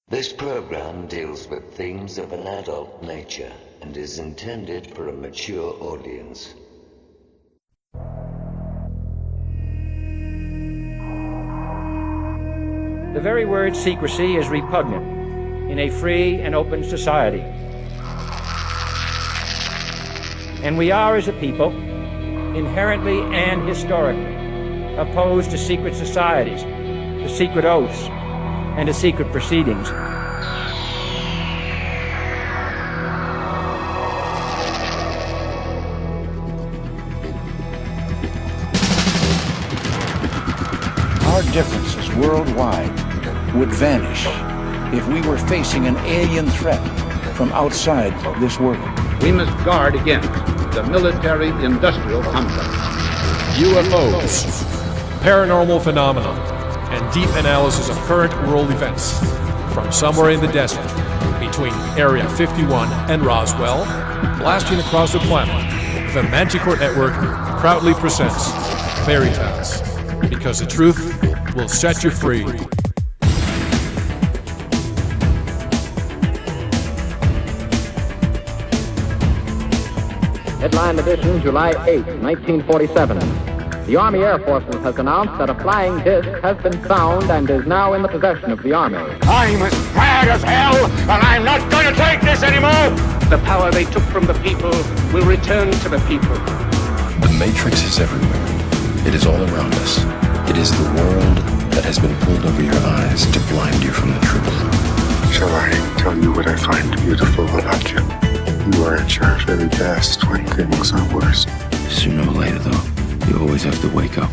This program deals with themes of an adult nature and is intended for a mature audience. The very word secrecy is repugnant in a free and open society. And we are, as a people, inherently and historically opposed to secret societies, to secret oaths, and to secret proceedings. Our differences worldwide would vanish if we were facing an alien threat from outside this world. We must guard against the military-industrial complex. UFOs, paranormal phenomena, and deep analysis of current world events from somewhere in the desert between Area 51 and Roswell, blasting across the planet. The Manticore Network proudly presents Veritas, because the truth will set you free. Headline edition, July 8, 1947. The Army Air Forces has announced that a flying disc has been found and is now in the possession of the Army. I'm as mad as hell, and I'm not going to take this anymore! The power they took from the people will return to the people. The Matrix is everywhere. It is all around us. It is the world that has been pulled over your eyes to blind you from the truth. Shall I tell you what I find beautiful about you? You are at your very best when things are worse. Sooner or later, though, you always have to wake up.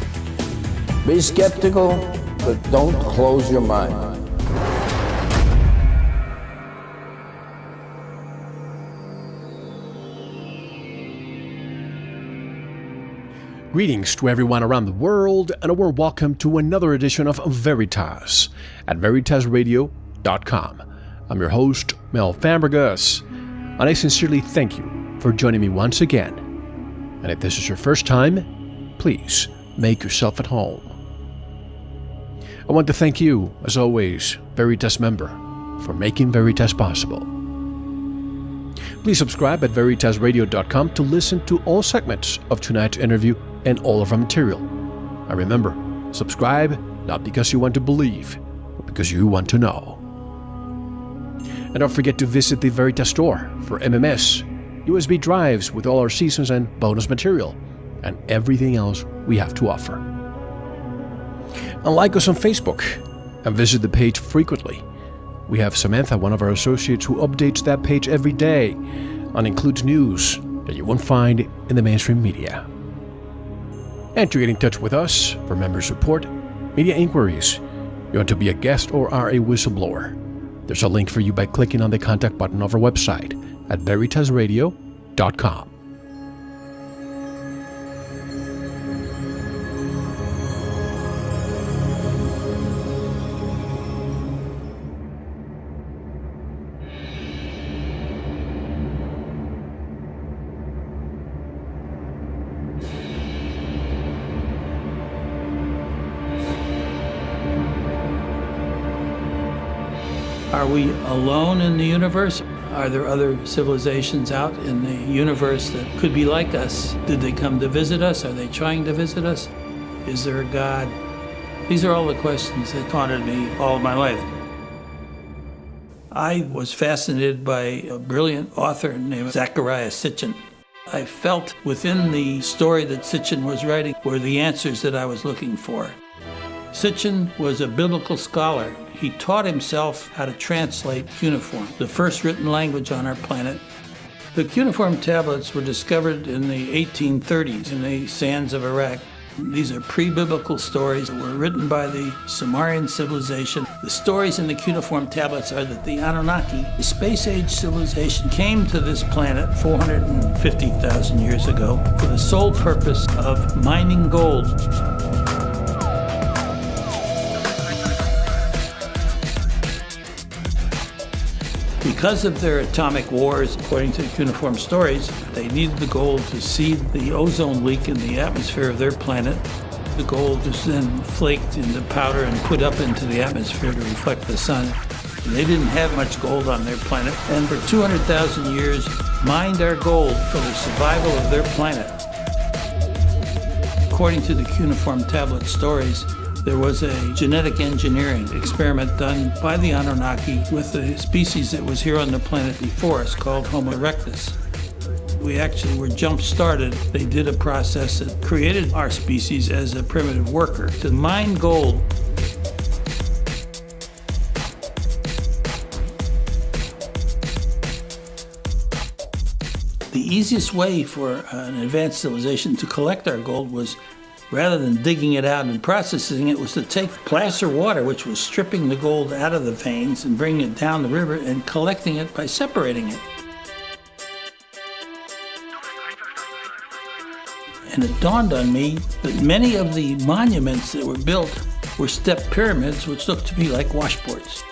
Be skeptical, but don't close your mind. Greetings to everyone around the world, and a warm welcome to another edition of Veritas at VeritasRadio.com. I'm your host, Mel Fambregas, and I sincerely thank you for joining me once again. And if this is your first time, please make yourself at home. I want to thank you, as always, Veritas member, for making Veritas possible. Please subscribe at VeritasRadio.com to listen to all segments of tonight's interview and all of our material. And remember, subscribe not because you want to believe, but because you want to know. And don't forget to visit the Veritas store for MMS, USB drives with all our seasons and bonus material, and everything else we have to offer. And like us on Facebook, and visit the page frequently. We have Samantha, one of our associates, who updates that page every day and includes news that you won't find in the mainstream media. And to get in touch with us for member support, media inquiries, you want to be a guest or are a whistleblower, there's a link for you by clicking on the contact button of our website at VeritasRadio.com. Are we alone in the universe? Are there other civilizations out in the universe that could be like us? Did they come to visit us? Are they trying to visit us? Is there a God? These are all the questions that haunted me all of my life. I was fascinated by a brilliant author named Zecharia Sitchin. I felt within the story that Sitchin was writing were the answers that I was looking for. Sitchin was a biblical scholar. He taught himself how to translate cuneiform, the first written language on our planet. The cuneiform tablets were discovered in the 1830s in the sands of Iraq. These are pre-biblical stories that were written by the Sumerian civilization. The stories in the cuneiform tablets are that the Anunnaki, the space-age civilization, came to this planet 450,000 years ago for the sole purpose of mining gold. Because of their atomic wars, according to the cuneiform stories, they needed the gold to seed the ozone leak in the atmosphere of their planet. The gold is then flaked into powder and put up into the atmosphere to reflect the sun. They didn't have much gold on their planet, and for 200,000 years mined our gold for the survival of their planet. According to the cuneiform tablet stories, there was a genetic engineering experiment done by the Anunnaki with a species that was here on the planet before us called Homo erectus. We actually were jump-started. They did a process that created our species as a primitive worker to mine gold. The easiest way for an advanced civilization to collect our gold was, rather than digging it out and processing it, was to take placer water, which was stripping the gold out of the veins and bringing it down the river and collecting it by separating it. And it dawned on me that many of the monuments that were built were step pyramids, which looked to me like washboards.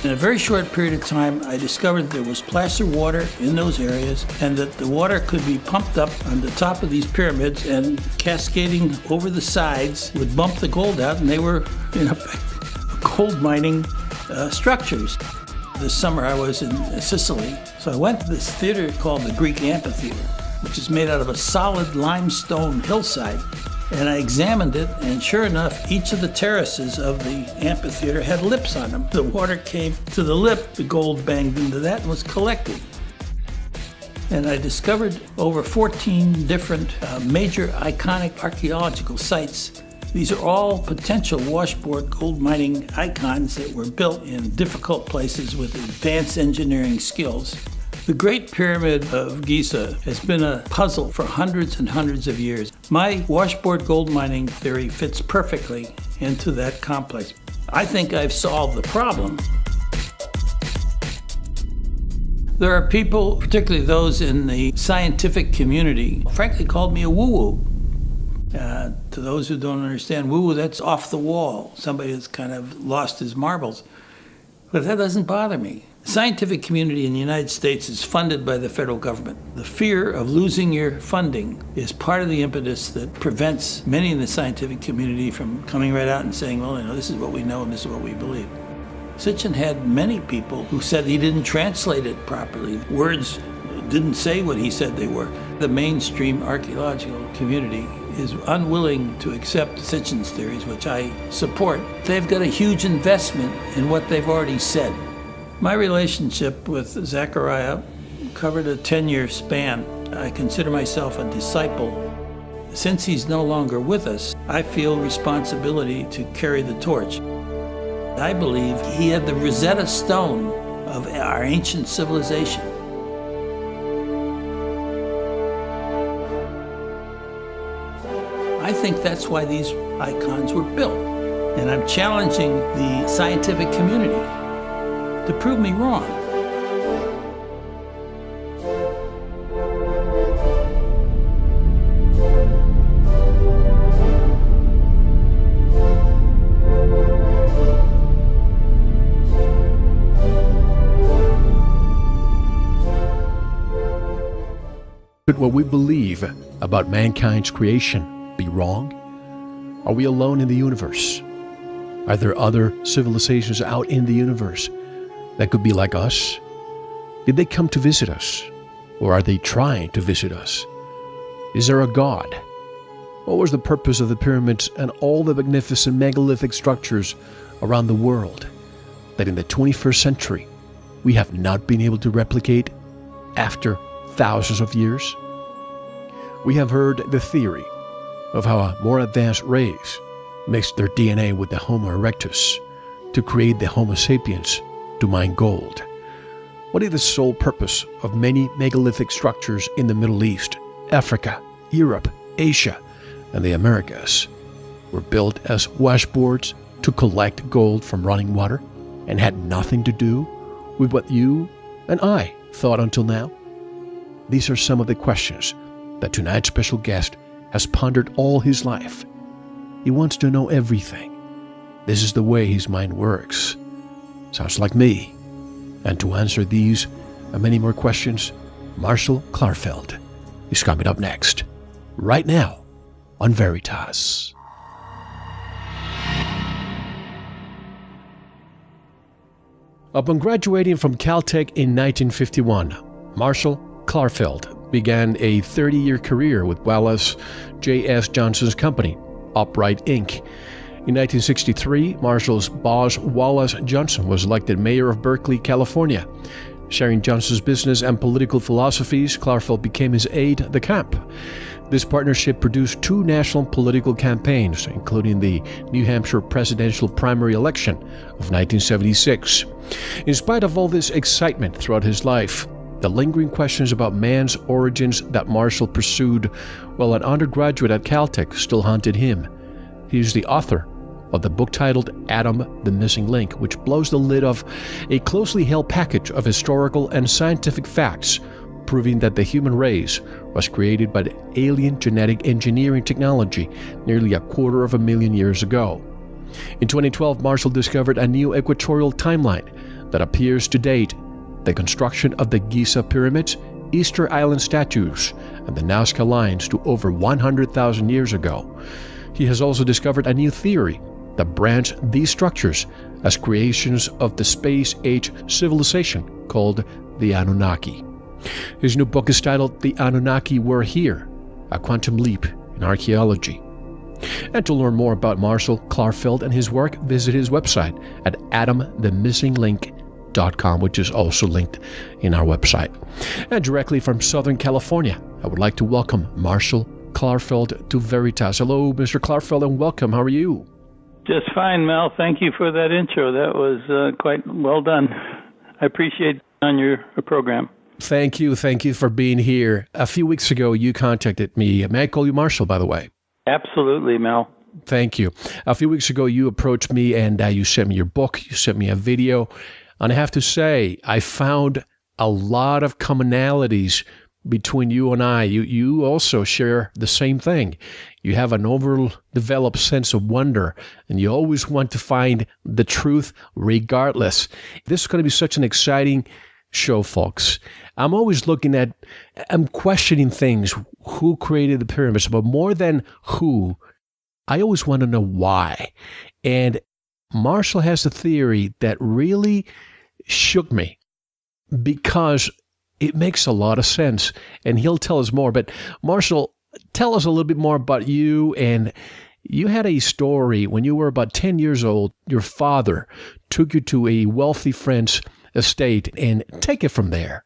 In a very short period of time, I discovered there was placer water in those areas and that the water could be pumped up on the top of these pyramids and cascading over the sides would bump the gold out, and they were, in effect, gold mining structures. This summer I was in Sicily, so I went to this theater called the Greek Amphitheater, which is made out of a solid limestone hillside. And I examined it, and sure enough, each of the terraces of the amphitheater had lips on them. The water came to the lip, the gold banged into that and was collected. And I discovered over 14 different major iconic archaeological sites. These are all potential washboard gold mining icons that were built in difficult places with advanced engineering skills. The Great Pyramid of Giza has been a puzzle for hundreds and hundreds of years. My washboard gold mining theory fits perfectly into that complex. I think I've solved the problem. There are people, particularly those in the scientific community, frankly called me a woo-woo. To those who don't understand, woo-woo, that's off the wall, somebody that's kind of lost his marbles. But that doesn't bother me. The scientific community in the United States is funded by the federal government. The fear of losing your funding is part of the impetus that prevents many in the scientific community from coming right out and saying, well, this is what we know and this is what we believe. Sitchin had many people who said he didn't translate it properly. Words didn't say what he said they were. The mainstream archaeological community is unwilling to accept Sitchin's theories, which I support. They've got a huge investment in what they've already said. My relationship with Zechariah covered a 10-year span. I consider myself a disciple. Since he's no longer with us, I feel responsibility to carry the torch. I believe he had the Rosetta Stone of our ancient civilization. I think that's why these icons were built. And I'm challenging the scientific community to prove me wrong. Could what we believe about mankind's creation be wrong? Are we alone in the universe? Are there other civilizations out in the universe that could be like us? Did they come to visit us? Or are they trying to visit us? Is there a God? What was the purpose of the pyramids and all the magnificent megalithic structures around the world that in the 21st century we have not been able to replicate after thousands of years? We have heard the theory of how a more advanced race mixed their DNA with the Homo erectus to create the Homo sapiens to mine gold. What is the sole purpose of many megalithic structures in the Middle East, Africa, Europe, Asia, and the Americas? Were built as washboards to collect gold from running water and had nothing to do with what you and I thought until now? These are some of the questions that tonight's special guest has pondered all his life. He wants to know everything. This is the way his mind works. Sounds like me. And to answer these and many more questions, Marshall Klarfeld is coming up next right now on Veritas. Upon graduating from Caltech in 1951, Marshall Klarfeld began a 30-year career with Wallace J.S. Johnson's company, Upright Inc. In 1963, Marshall's boss, Wallace Johnson, was elected mayor of Berkeley, California. Sharing Johnson's business and political philosophies, Klarfeld became his aide-de-camp. This partnership produced 2 national political campaigns, including the New Hampshire presidential primary election of 1976. In spite of all this excitement throughout his life, the lingering questions about man's origins that Marshall pursued while an undergraduate at Caltech still haunted him. He is the author of the book titled Adam, the Missing Link, which blows the lid off a closely held package of historical and scientific facts proving that the human race was created by the alien genetic engineering technology nearly 250,000 years ago. In 2012, Marshall discovered a new equatorial timeline that appears to date the construction of the Giza pyramids, Easter Island statues, and the Nazca lines to over 100,000 years ago. He has also discovered a new theory that branched these structures as creations of the space-age civilization called the Anunnaki. His new book is titled The Anunnaki Were Here, A Quantum Leap in Archaeology. And to learn more about Marshall Klarfeld and his work, visit his website at adamthemissinglink.com, which is also linked in our website. And directly from Southern California, I would like to welcome Marshall Klarfeld to Veritas. Hello, Mr. Klarfeld, and welcome. How are you? Just fine, Mel. Thank you for that intro. That was quite well done. I appreciate on your program. Thank you for being here. A few weeks ago, you contacted me. May I call you Marshall, by the way? Absolutely, Mel. Thank you. A few weeks ago, you approached me and you sent me your book. You sent me a video. And I have to say, I found a lot of commonalities between you and I. You also share the same thing. You have an overdeveloped sense of wonder, and you always want to find the truth regardless. This is going to be such an exciting show, folks. I'm questioning things. Who created the pyramids? But more than who, I always want to know why. And Marshall has a theory that really shook me because it makes a lot of sense, and he'll tell us more. But Marshall, tell us a little bit more about you. And you had a story when you were about 10 years old. Your father took you to a wealthy friend's estate, and take it from there.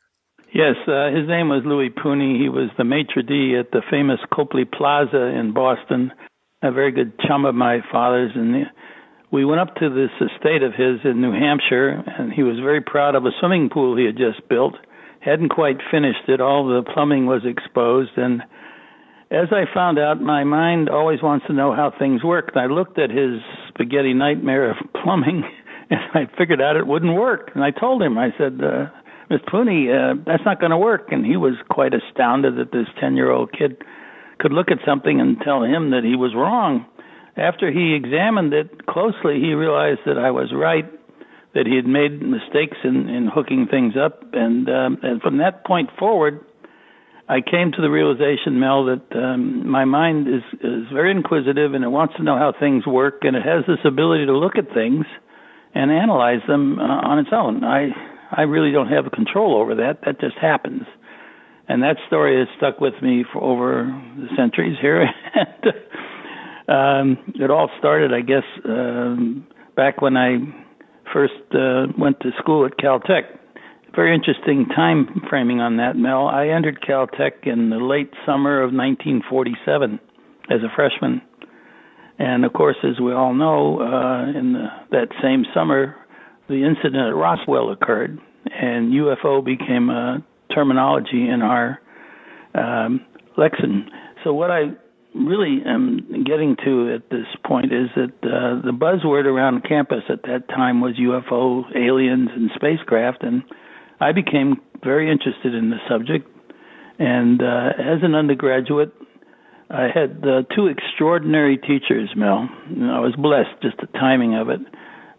Yes, his name was Louis Pooney. He was the maitre d' at the famous Copley Plaza in Boston, a very good chum of my father's. And we went up to this estate of his in New Hampshire, and he was very proud of a swimming pool he had just built. Hadn't quite finished it. All the plumbing was exposed. And as I found out, my mind always wants to know how things work. And I looked at his spaghetti nightmare of plumbing, and I figured out it wouldn't work. And I told him, I said, Mr. Pooney, that's not going to work. And he was quite astounded that this 10-year-old kid could look at something and tell him that he was wrong. After he examined it closely, he realized that I was right, that he had made mistakes in hooking things up. And from that point forward, I came to the realization, Mel, that my mind is very inquisitive, and it wants to know how things work, and it has this ability to look at things and analyze them on its own. I really don't have control over that. That just happens. And that story has stuck with me for over the centuries here. It all started, I guess, back when I first went to school at Caltech. Very interesting time framing on that, Mel. I entered Caltech in the late summer of 1947 as a freshman. And, of course, as we all know, in that same summer, the incident at Roswell occurred, and UFO became a terminology in our lexicon. So what I really am getting to at this point is that the buzzword around campus at that time was UFO, aliens, and spacecraft, and I became very interested in the subject. And as an undergraduate, I had 2 extraordinary teachers, Mel. I was blessed, just the timing of it.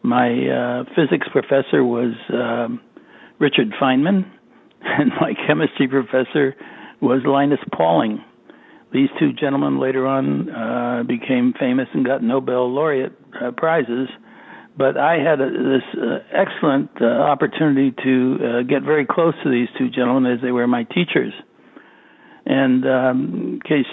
My physics professor was Richard Feynman, and my chemistry professor was Linus Pauling. These two gentlemen later on became famous and got Nobel laureate prizes. But I had this excellent opportunity to get very close to these two gentlemen as they were my teachers. And in case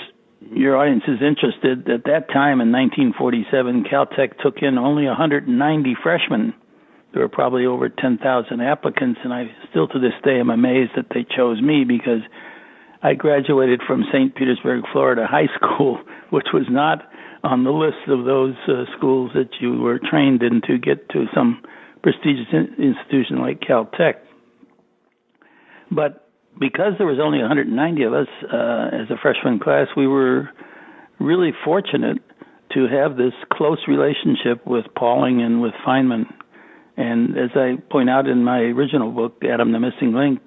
your audience is interested, at that time in 1947, Caltech took in only 190 freshmen. There were probably over 10,000 applicants, and I still to this day am amazed that they chose me, because I graduated from St. Petersburg, Florida High School, which was not on the list of those schools that you were trained in to get to some prestigious institution like Caltech. But because there was only 190 of us as a freshman class, we were really fortunate to have this close relationship with Pauling and with Feynman. And as I point out in my original book, Adam the Missing Link,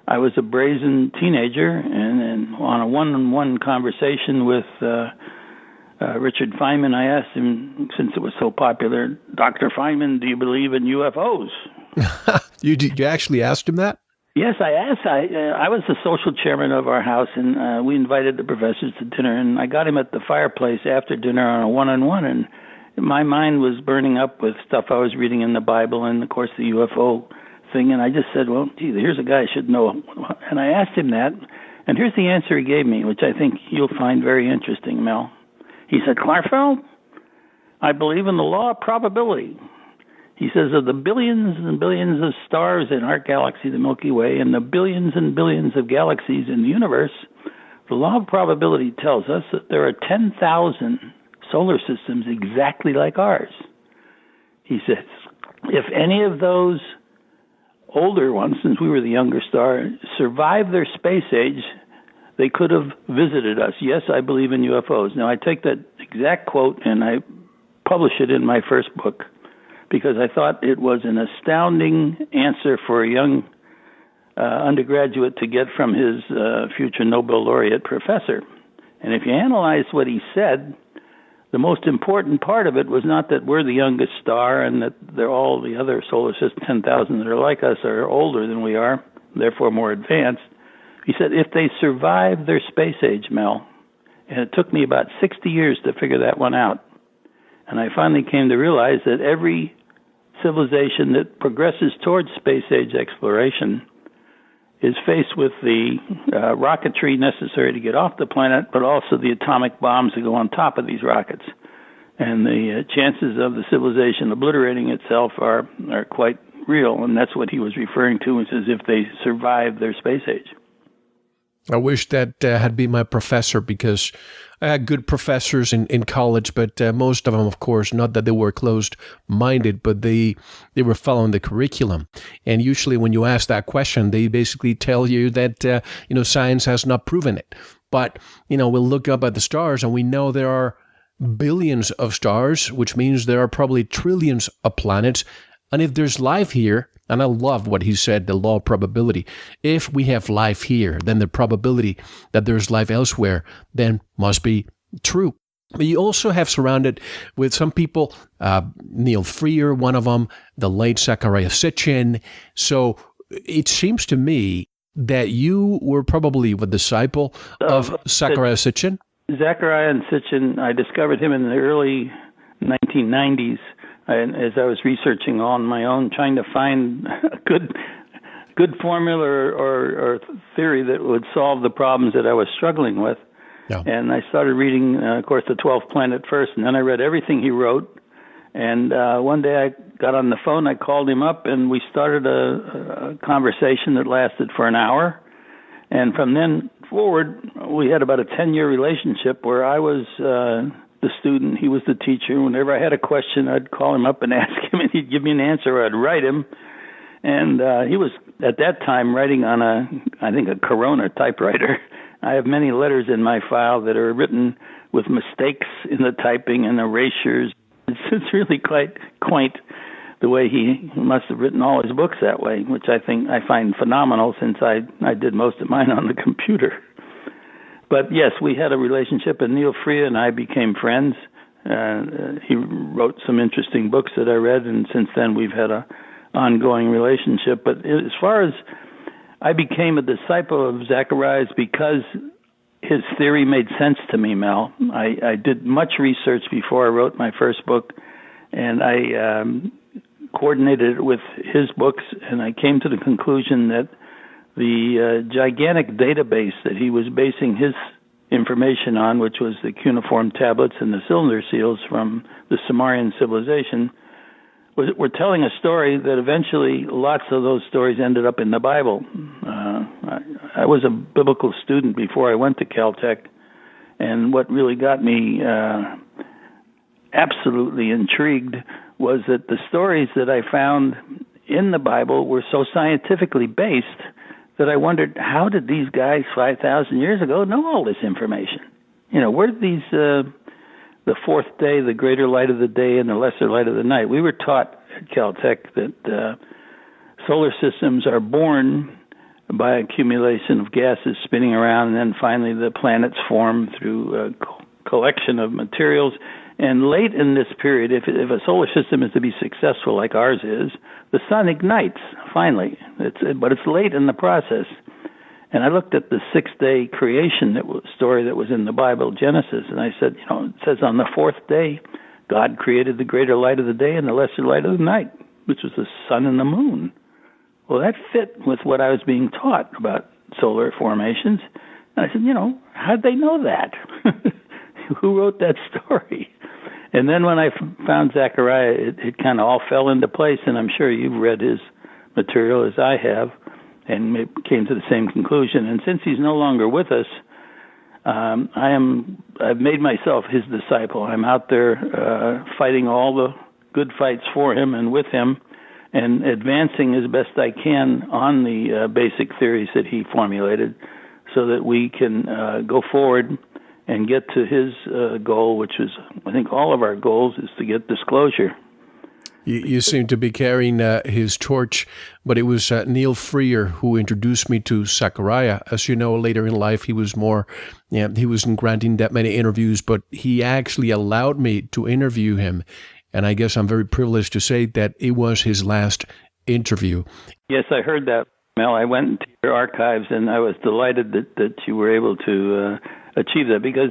I was a brazen teenager, and on a one-on-one conversation with Richard Feynman, I asked him, since it was so popular, Dr. Feynman, do you believe in UFOs? You actually asked him that? Yes, I asked. I was the social chairman of our house, and we invited the professors to dinner, and I got him at the fireplace after dinner on a one-on-one, and my mind was burning up with stuff I was reading in the Bible and, of course, the UFO thing, and I just said, well, gee, here's a guy I should know. And I asked him that, and here's the answer he gave me, which I think you'll find very interesting, Mel. He said, Klarfeld, I believe in the law of probability. He says, of the billions and billions of stars in our galaxy, the Milky Way, and the billions and billions of galaxies in the universe, the law of probability tells us that there are 10,000 solar systems exactly like ours. He says, if any of those older ones, since we were the younger star, survived their space age, they could have visited us. Yes, I believe in UFOs. Now, I take that exact quote and I publish it in my first book, because I thought it was an astounding answer for a young undergraduate to get from his future Nobel laureate professor. And if you analyze what he said, the most important part of it was not that we're the youngest star and that they're all the other solar system 10,000 that are like us are older than we are, therefore more advanced. He said if they survive their space age, Mel, and it took me about 60 years to figure that one out, and I finally came to realize that every civilization that progresses towards space age exploration is faced with the rocketry necessary to get off the planet, but also the atomic bombs that go on top of these rockets. And the chances of the civilization obliterating itself are quite real, and that's what he was referring to when he says if they survive their space age. I wish that had been my professor, because I had good professors in college, but most of them, of course, not that they were closed-minded, but they were following the curriculum. And usually when you ask that question, they basically tell you that, science has not proven it. But, we'll look up at the stars and we know there are billions of stars, which means there are probably trillions of planets. And if there's life here, and I love what he said, the law of probability. If we have life here, then the probability that there's life elsewhere then must be true. But you also have surrounded with some people, Neil Freer, one of them, the late Zecharia Sitchin. So it seems to me that you were probably a disciple of Zecharia Sitchin. Zecharia and Sitchin, I discovered him in the early 1990s. And as I was researching on my own, trying to find a good formula or theory that would solve the problems that I was struggling with. Yeah. And I started reading, of course, The 12th Planet first, and then I read everything he wrote. And one day I got on the phone, I called him up, and we started a conversation that lasted for an hour. And from then forward, we had about a 10-year relationship where I was the student, he was the teacher. Whenever I had a question, I'd call him up and ask him, and he'd give me an answer, or I'd write him. And he was, at that time, writing on I think a Corona typewriter. I have many letters in my file that are written with mistakes in the typing and erasures. It's really quite quaint the way he must have written all his books that way, which I find phenomenal, since I did most of mine on the computer. But yes, we had a relationship, and Neil Freer and I became friends. He wrote some interesting books that I read, and since then we've had an ongoing relationship. But as far as I became a disciple of Zechariah's, because his theory made sense to me, Mel. I did much research before I wrote my first book, and I coordinated it with his books, and I came to the conclusion that the gigantic database that he was basing his information on, which was the cuneiform tablets and the cylinder seals from the Sumerian civilization, were telling a story that eventually lots of those stories ended up in the Bible. I was a biblical student before I went to Caltech, and what really got me absolutely intrigued was that the stories that I found in the Bible were so scientifically based that I wondered, how did these guys 5,000 years ago know all this information? Where did these, the fourth day, the greater light of the day and the lesser light of the night? We were taught at Caltech that solar systems are born by accumulation of gases spinning around, and then finally the planets form through a collection of materials. And late in this period, if a solar system is to be successful like ours is, the sun ignites, finally. But it's late in the process. And I looked at the six-day creation story that was in the Bible, Genesis, and I said, it says on the fourth day, God created the greater light of the day and the lesser light of the night, which was the sun and the moon. Well, that fit with what I was being taught about solar formations. And I said, how'd they know that? Who wrote that story? And then when I found Zechariah, it kind of all fell into place, and I'm sure you've read his material as I have, and came to the same conclusion. And since he's no longer with us, I've made myself his disciple. I'm out there fighting all the good fights for him and with him, and advancing as best I can on the basic theories that he formulated, so that we can go forward and get to his goal, which is, I think all of our goals, is to get disclosure. You seem to be carrying his torch, but it was Neil Freer who introduced me to Zechariah. As you know, later in life, he was more, he wasn't granting that many interviews, but he actually allowed me to interview him. And I guess I'm very privileged to say that it was his last interview. Yes, I heard that, Mel. I went to your archives, and I was delighted that you were able to achieve that, because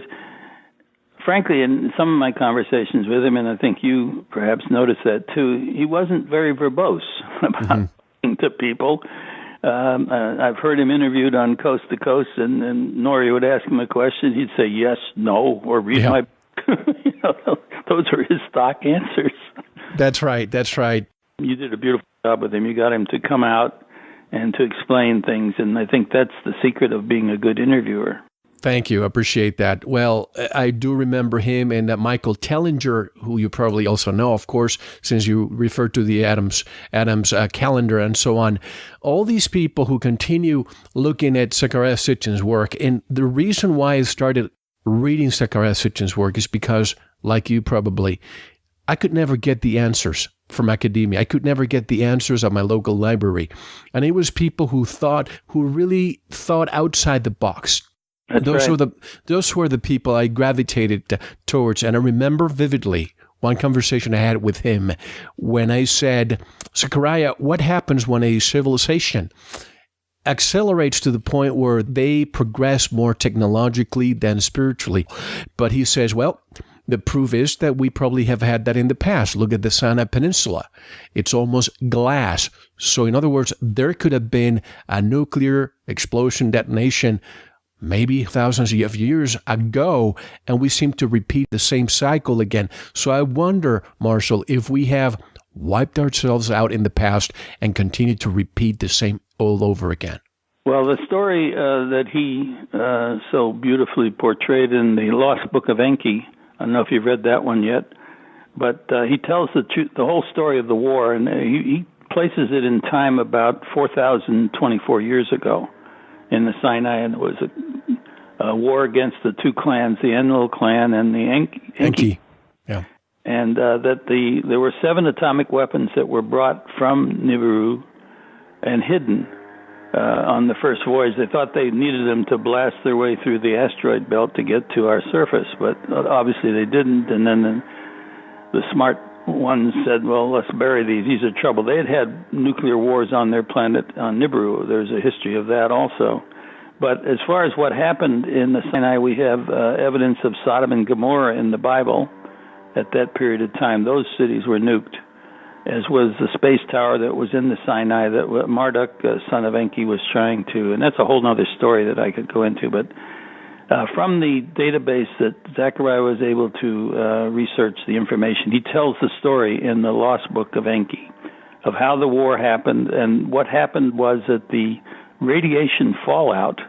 frankly, in some of my conversations with him, and I think you perhaps noticed that too, he wasn't very verbose about talking to people. I've heard him interviewed on Coast to Coast, and Nori would ask him a question, he'd say yes, no, or read my those are his stock answers. That's right. You did a beautiful job with him. You got him to come out and to explain things, and I think that's the secret of being a good interviewer. Thank you. I appreciate that. Well, I do remember him and Michael Tellinger, who you probably also know, of course, since you referred to the Adams calendar and so on. All these people who continue looking at Zechariah Sitchin's work. And the reason why I started reading Zechariah Sitchin's work is because, like you probably, I could never get the answers from academia. I could never get the answers at my local library. And it was people who really thought outside the box. Those were the people I gravitated towards. And I remember vividly one conversation I had with him when I said, Zechariah, what happens when a civilization accelerates to the point where they progress more technologically than spiritually? But he says, well, the proof is that we probably have had that in the past. Look at the Sinai Peninsula. It's almost glass. So in other words, there could have been a nuclear explosion detonation maybe thousands of years ago, and we seem to repeat the same cycle again. So I wonder, Marshall, if we have wiped ourselves out in the past and continue to repeat the same all over again. Well, the story that he so beautifully portrayed in the Lost Book of Enki, I don't know if you've read that one yet, but he tells the whole story of the war, and he places it in time about 4,024 years ago in the Sinai, and it was a war against the two clans, the Enlil clan and the Enki. Yeah. And that there were 7 atomic weapons that were brought from Nibiru and hidden on the first voyage. They thought they needed them to blast their way through the asteroid belt to get to our surface, but obviously they didn't. And then the smart ones said, well, let's bury these. These are trouble. They had nuclear wars on their planet, on Nibiru. There's a history of that also. But as far as what happened in the Sinai, we have evidence of Sodom and Gomorrah in the Bible at that period of time. Those cities were nuked, as was the space tower that was in the Sinai that Marduk, son of Enki, was trying to, and that's a whole other story that I could go into, but from the database that Zechariah was able to research the information, he tells the story in the Lost Book of Enki of how the war happened, and what happened was that the radiation fallout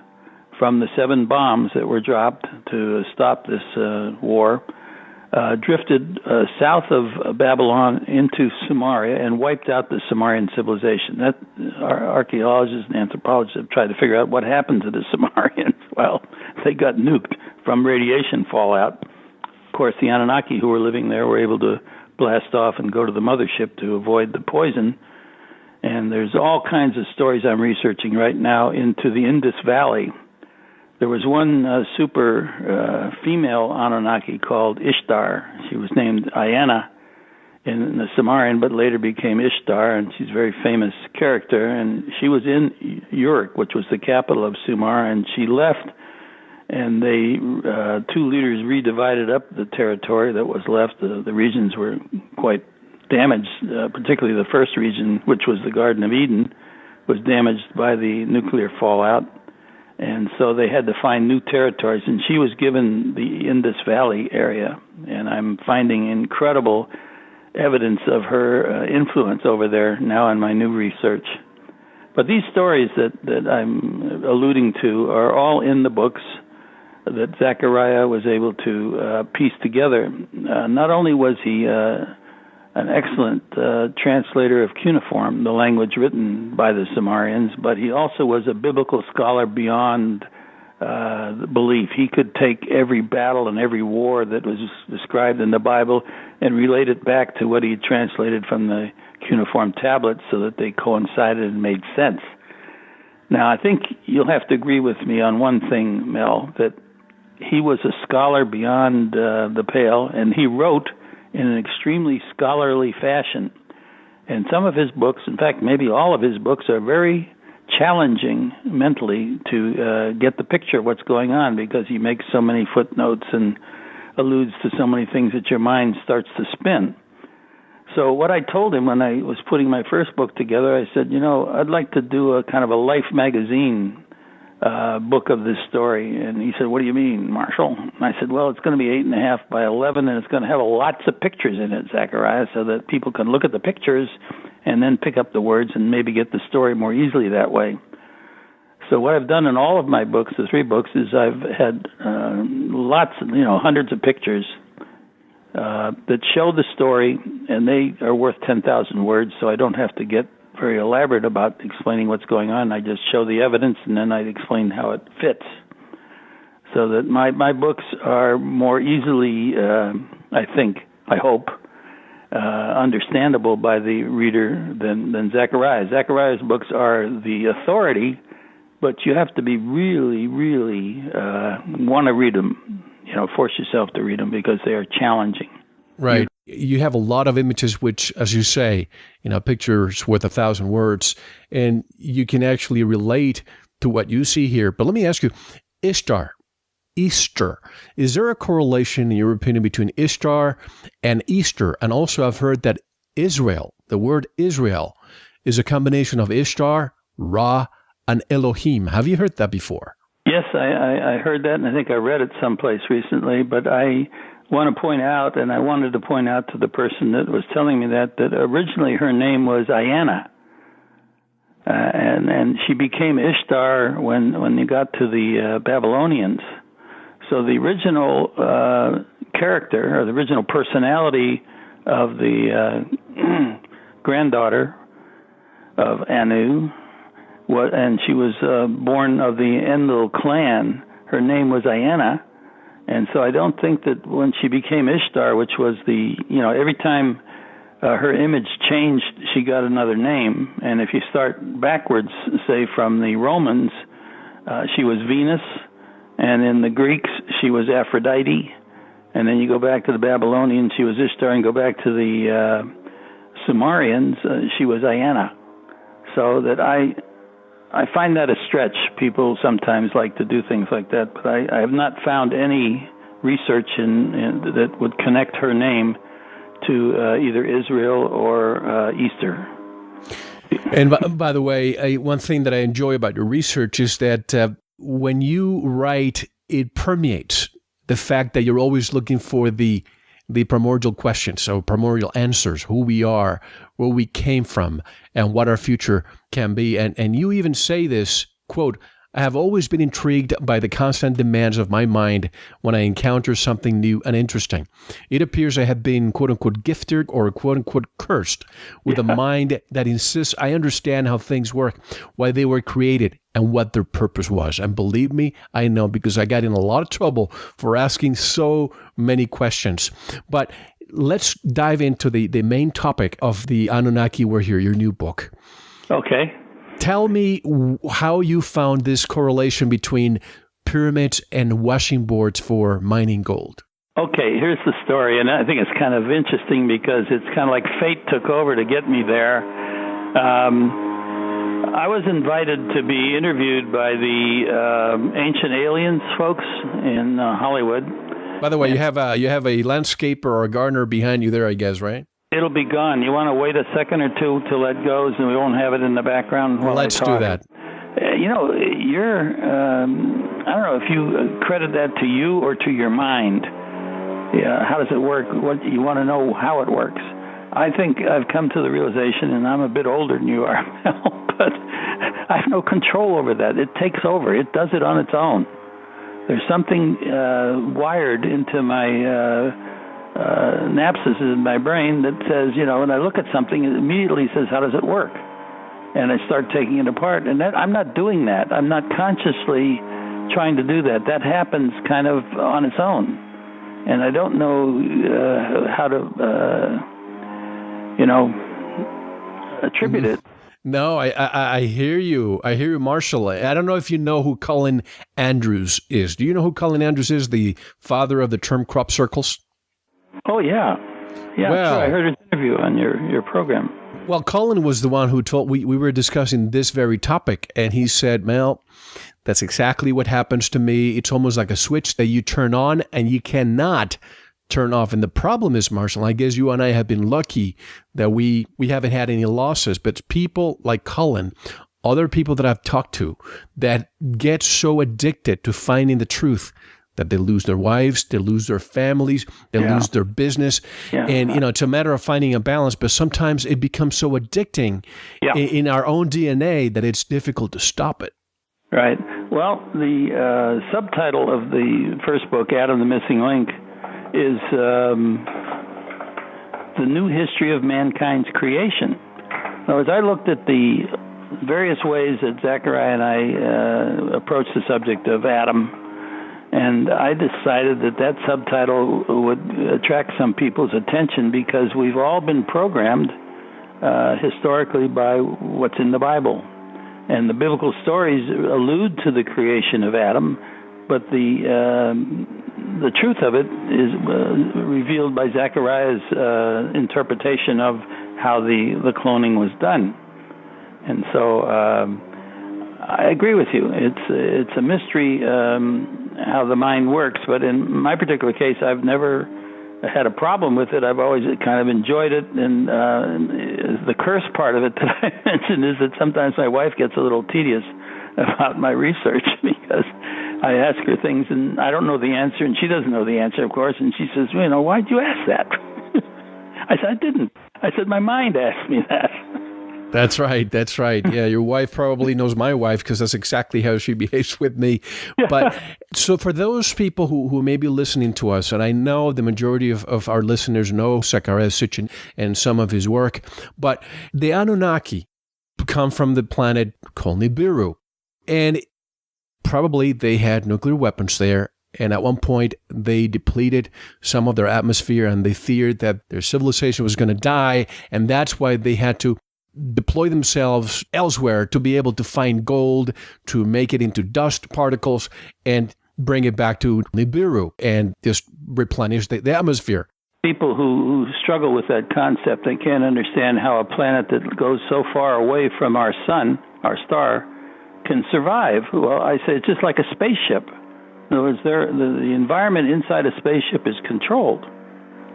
from the 7 bombs that were dropped to stop this war drifted south of Babylon into Samaria and wiped out the Sumerian civilization. That our archaeologists and anthropologists have tried to figure out what happened to the Sumerians. Well, they got nuked from radiation fallout. Of course, the Anunnaki who were living there were able to blast off and go to the mothership to avoid the poison. And there's all kinds of stories I'm researching right now into the Indus Valley. There was one super female Anunnaki called Ishtar. She was named Ayana in the Sumerian, but later became Ishtar, and she's a very famous character. And she was in Uruk, which was the capital of Sumer, and she left, and they 2 leaders redivided up the territory that was left. The regions were quite damaged, particularly the first region, which was the Garden of Eden, was damaged by the nuclear fallout. And so they had to find new territories, and she was given the Indus Valley area. And I'm finding incredible evidence of her influence over there now in my new research. But these stories that I'm alluding to are all in the books that Zechariah was able to piece together. Not only was he an excellent translator of cuneiform, the language written by the Sumerians, but he also was a biblical scholar beyond belief. He could take every battle and every war that was described in the Bible and relate it back to what he translated from the cuneiform tablets so that they coincided and made sense. Now, I think you'll have to agree with me on one thing, Mel, that he was a scholar beyond the pale, and he wrote in an extremely scholarly fashion. And some of his books, in fact, maybe all of his books, are very challenging mentally to get the picture of what's going on, because he makes so many footnotes and alludes to so many things that your mind starts to spin. So what I told him when I was putting my first book together, I said, I'd like to do a kind of a Life magazine book of this story. And he said, what do you mean, Marshall? And I said, well, it's going to be 8.5 by 11, and it's going to have lots of pictures in it, Zechariah, so that people can look at the pictures and then pick up the words and maybe get the story more easily that way. So what I've done in all of my books, the 3 books, is I've had lots of, hundreds of pictures that show the story, and they are worth 10,000 words, so I don't have to get very elaborate about explaining what's going on. I just show the evidence, and then I explain how it fits. So that my books are more easily, I hope, understandable by the reader than Zechariah. Zechariah's books are the authority, but you have to be really, really want to read them. Force yourself to read them because they are challenging. Right. You have a lot of images, which, as you say, pictures worth 1,000 words, and you can actually relate to what you see here. But let me ask you, Ishtar, Easter, is there a correlation, in your opinion, between Ishtar and Easter? And also, I've heard that Israel, the word Israel, is a combination of Ishtar, Ra, and Elohim. Have you heard that before? Yes, I heard that, and I think I read it someplace recently, but I want to point out, and I wanted to point out to the person that was telling me that originally her name was Ayana, and she became Ishtar when you got to the Babylonians. So the original character, or the original personality of the granddaughter of Anu, and she was born of the Enlil clan. Her name was Ayana. And so I don't think that when she became Ishtar, which was every time her image changed, she got another name. And if you start backwards, say from the Romans, she was Venus, and in the Greeks, she was Aphrodite. And then you go back to the Babylonians, she was Ishtar, and go back to the Sumerians, she was Ayana. So that I find that a stretch. People sometimes like to do things like that, but I have not found any research that would connect her name to either Israel or Easter. And by the way, one thing that I enjoy about your research is that when you write, it permeates the fact that you're always looking for the primordial questions, so primordial answers, who we are, where we came from, and what our future can be. And you even say this, quote, I have always been intrigued by the constant demands of my mind when I encounter something new and interesting. It appears I have been, quote-unquote, gifted or, quote-unquote, cursed with a mind that insists I understand how things work, why they were created, and what their purpose was. And believe me, I know, because I got in a lot of trouble for asking so many questions. But let's dive into the main topic of the Anunnaki Were Here, your new book. Okay. Tell me how you found this correlation between pyramids and washing boards for mining gold. Okay, here's the story, and I think it's kind of interesting because it's kind of like fate took over to get me there. I was invited to be interviewed by the Ancient Aliens folks in Hollywood. By the way, you have a landscaper or a gardener behind you there, I guess, right? It'll be gone. You want to wait a second or two till that goes, and we won't have it in the background while Let's I talk. do that. You're, I don't know if you credit that to you or to your mind. Yeah, how does it work? What you want to know how it works. I think I've come to the realization, and I'm a bit older than you are, but I have no control over that. It takes over. It does it on its own. There's something wired into my synapses in my brain that says, when I look at something, it immediately says, how does it work? And I start taking it apart. And I'm not doing that. I'm not consciously trying to do that. That happens kind of on its own. And I don't know how to, attribute it. No, I hear you. I hear you, Marshall. I don't know if you know who Colin Andrews is. Do you know who Colin Andrews is, the father of the term crop circles? Oh, yeah. Yeah, well, sure. I heard his interview on your program. Well, Colin was the one who told, we were discussing this very topic, and he said, Mel, that's exactly what happens to me. It's almost like a switch that you turn on and you cannot turn off. And the problem is, Marshall, I guess you and I have been lucky that we haven't had any losses, but people like Colin, other people that I've talked to that get so addicted to finding the truth that they lose their wives, they lose their families, they lose their business. Yeah. And, it's a matter of finding a balance, but sometimes it becomes so addicting in our own DNA that it's difficult to stop it. Right. Well, the subtitle of the first book, Adam the Missing Link, is The New History of Mankind's Creation. Now, as I looked at the various ways that Zechariah and I approached the subject of Adam, and I decided that subtitle would attract some people's attention because we've all been programmed historically by what's in the Bible. And the biblical stories allude to the creation of Adam, but the truth of it is revealed by Zechariah's interpretation of how the cloning was done. And so I agree with you. It's a mystery how the mind works, but in my particular case, I've never had a problem with it. I've always kind of enjoyed it, and the curse part of it that I mentioned is that sometimes my wife gets a little tedious about my research because I ask her things and I don't know the answer, and she doesn't know the answer, of course, and she says, why'd you ask that? I said, I didn't. I said, my mind asked me that. That's right. That's right. Yeah, your wife probably knows my wife because that's exactly how she behaves with me. But so for those people who may be listening to us, and I know the majority of our listeners know Zechariah Sitchin and some of his work, but the Anunnaki come from the planet called Nibiru. And probably they had nuclear weapons there. And at one point, they depleted some of their atmosphere, and they feared that their civilization was going to die. And that's why they had to deploy themselves elsewhere to be able to find gold, to make it into dust particles, and bring it back to Nibiru and just replenish the atmosphere. People who struggle with that concept, they can't understand how a planet that goes so far away from our sun, our star, can survive. Well, I say it's just like a spaceship. In other words, the environment inside a spaceship is controlled.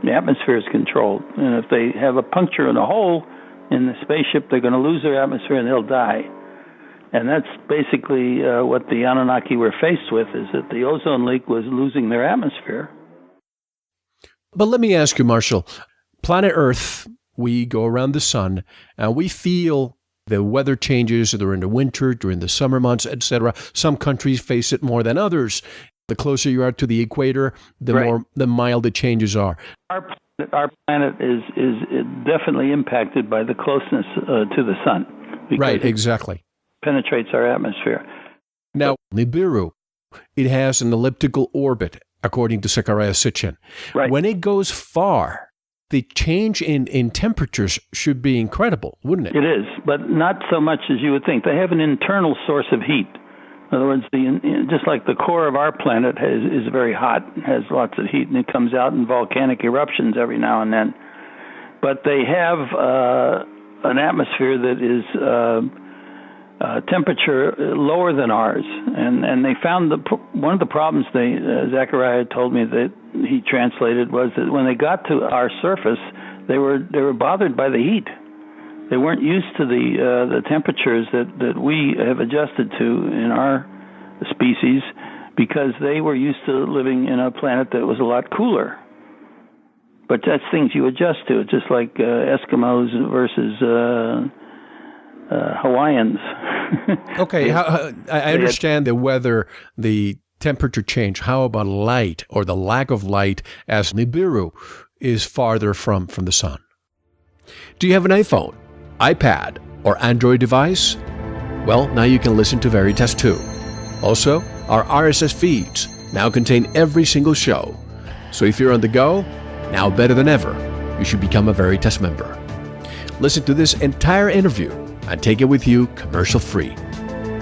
The atmosphere is controlled. And if they have a puncture in a hole in the spaceship, they're going to lose their atmosphere and they'll die. And that's basically what the Anunnaki were faced with, is that the ozone leak was losing their atmosphere. But let me ask you, Marshall, planet Earth, we go around the sun, and we feel the weather changes during the winter, during the summer months, etc. Some countries face it more than others. The closer you are to the equator, the mild the changes are. Our planet is definitely impacted by the closeness to the sun. Right, exactly. Penetrates our atmosphere. Now, Nibiru, it has an elliptical orbit, according to Zecharia Sitchin. Right. When it goes far, the change in temperatures should be incredible, wouldn't it? It is, but not so much as you would think. They have an internal source of heat. In other words, just like the core of our planet is very hot, has lots of heat, and it comes out in volcanic eruptions every now and then. But they have an atmosphere that is temperature lower than ours, and they found one of the problems Zecharia told me that he translated was that when they got to our surface, they were bothered by the heat. They weren't used to the temperatures that we have adjusted to in our species, because they were used to living in a planet that was a lot cooler. But that's things you adjust to. It's just like Eskimos versus Hawaiians. Okay, I understand the weather, the temperature change. How about light, or the lack of light, as Nibiru is farther from the sun? Do you have an iPhone, iPad, or Android device? Well, now you can listen to Veritas too. Also, our RSS feeds now contain every single show. So if you're on the go, now better than ever, you should become a Veritas member. Listen to this entire interview and take it with you commercial-free.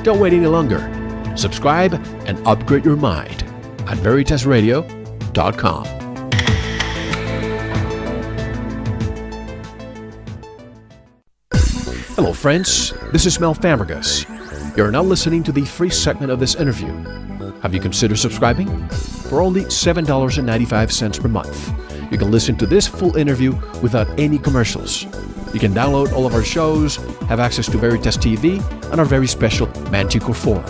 Don't wait any longer. Subscribe and upgrade your mind at VeritasRadio.com. Hello, friends. This is Mel Famagus. You're now listening to the free segment of this interview. Have you considered subscribing? For only $7.95 per month, you can listen to this full interview without any commercials. You can download all of our shows, have access to Veritas TV, and our very special Manticore Forum.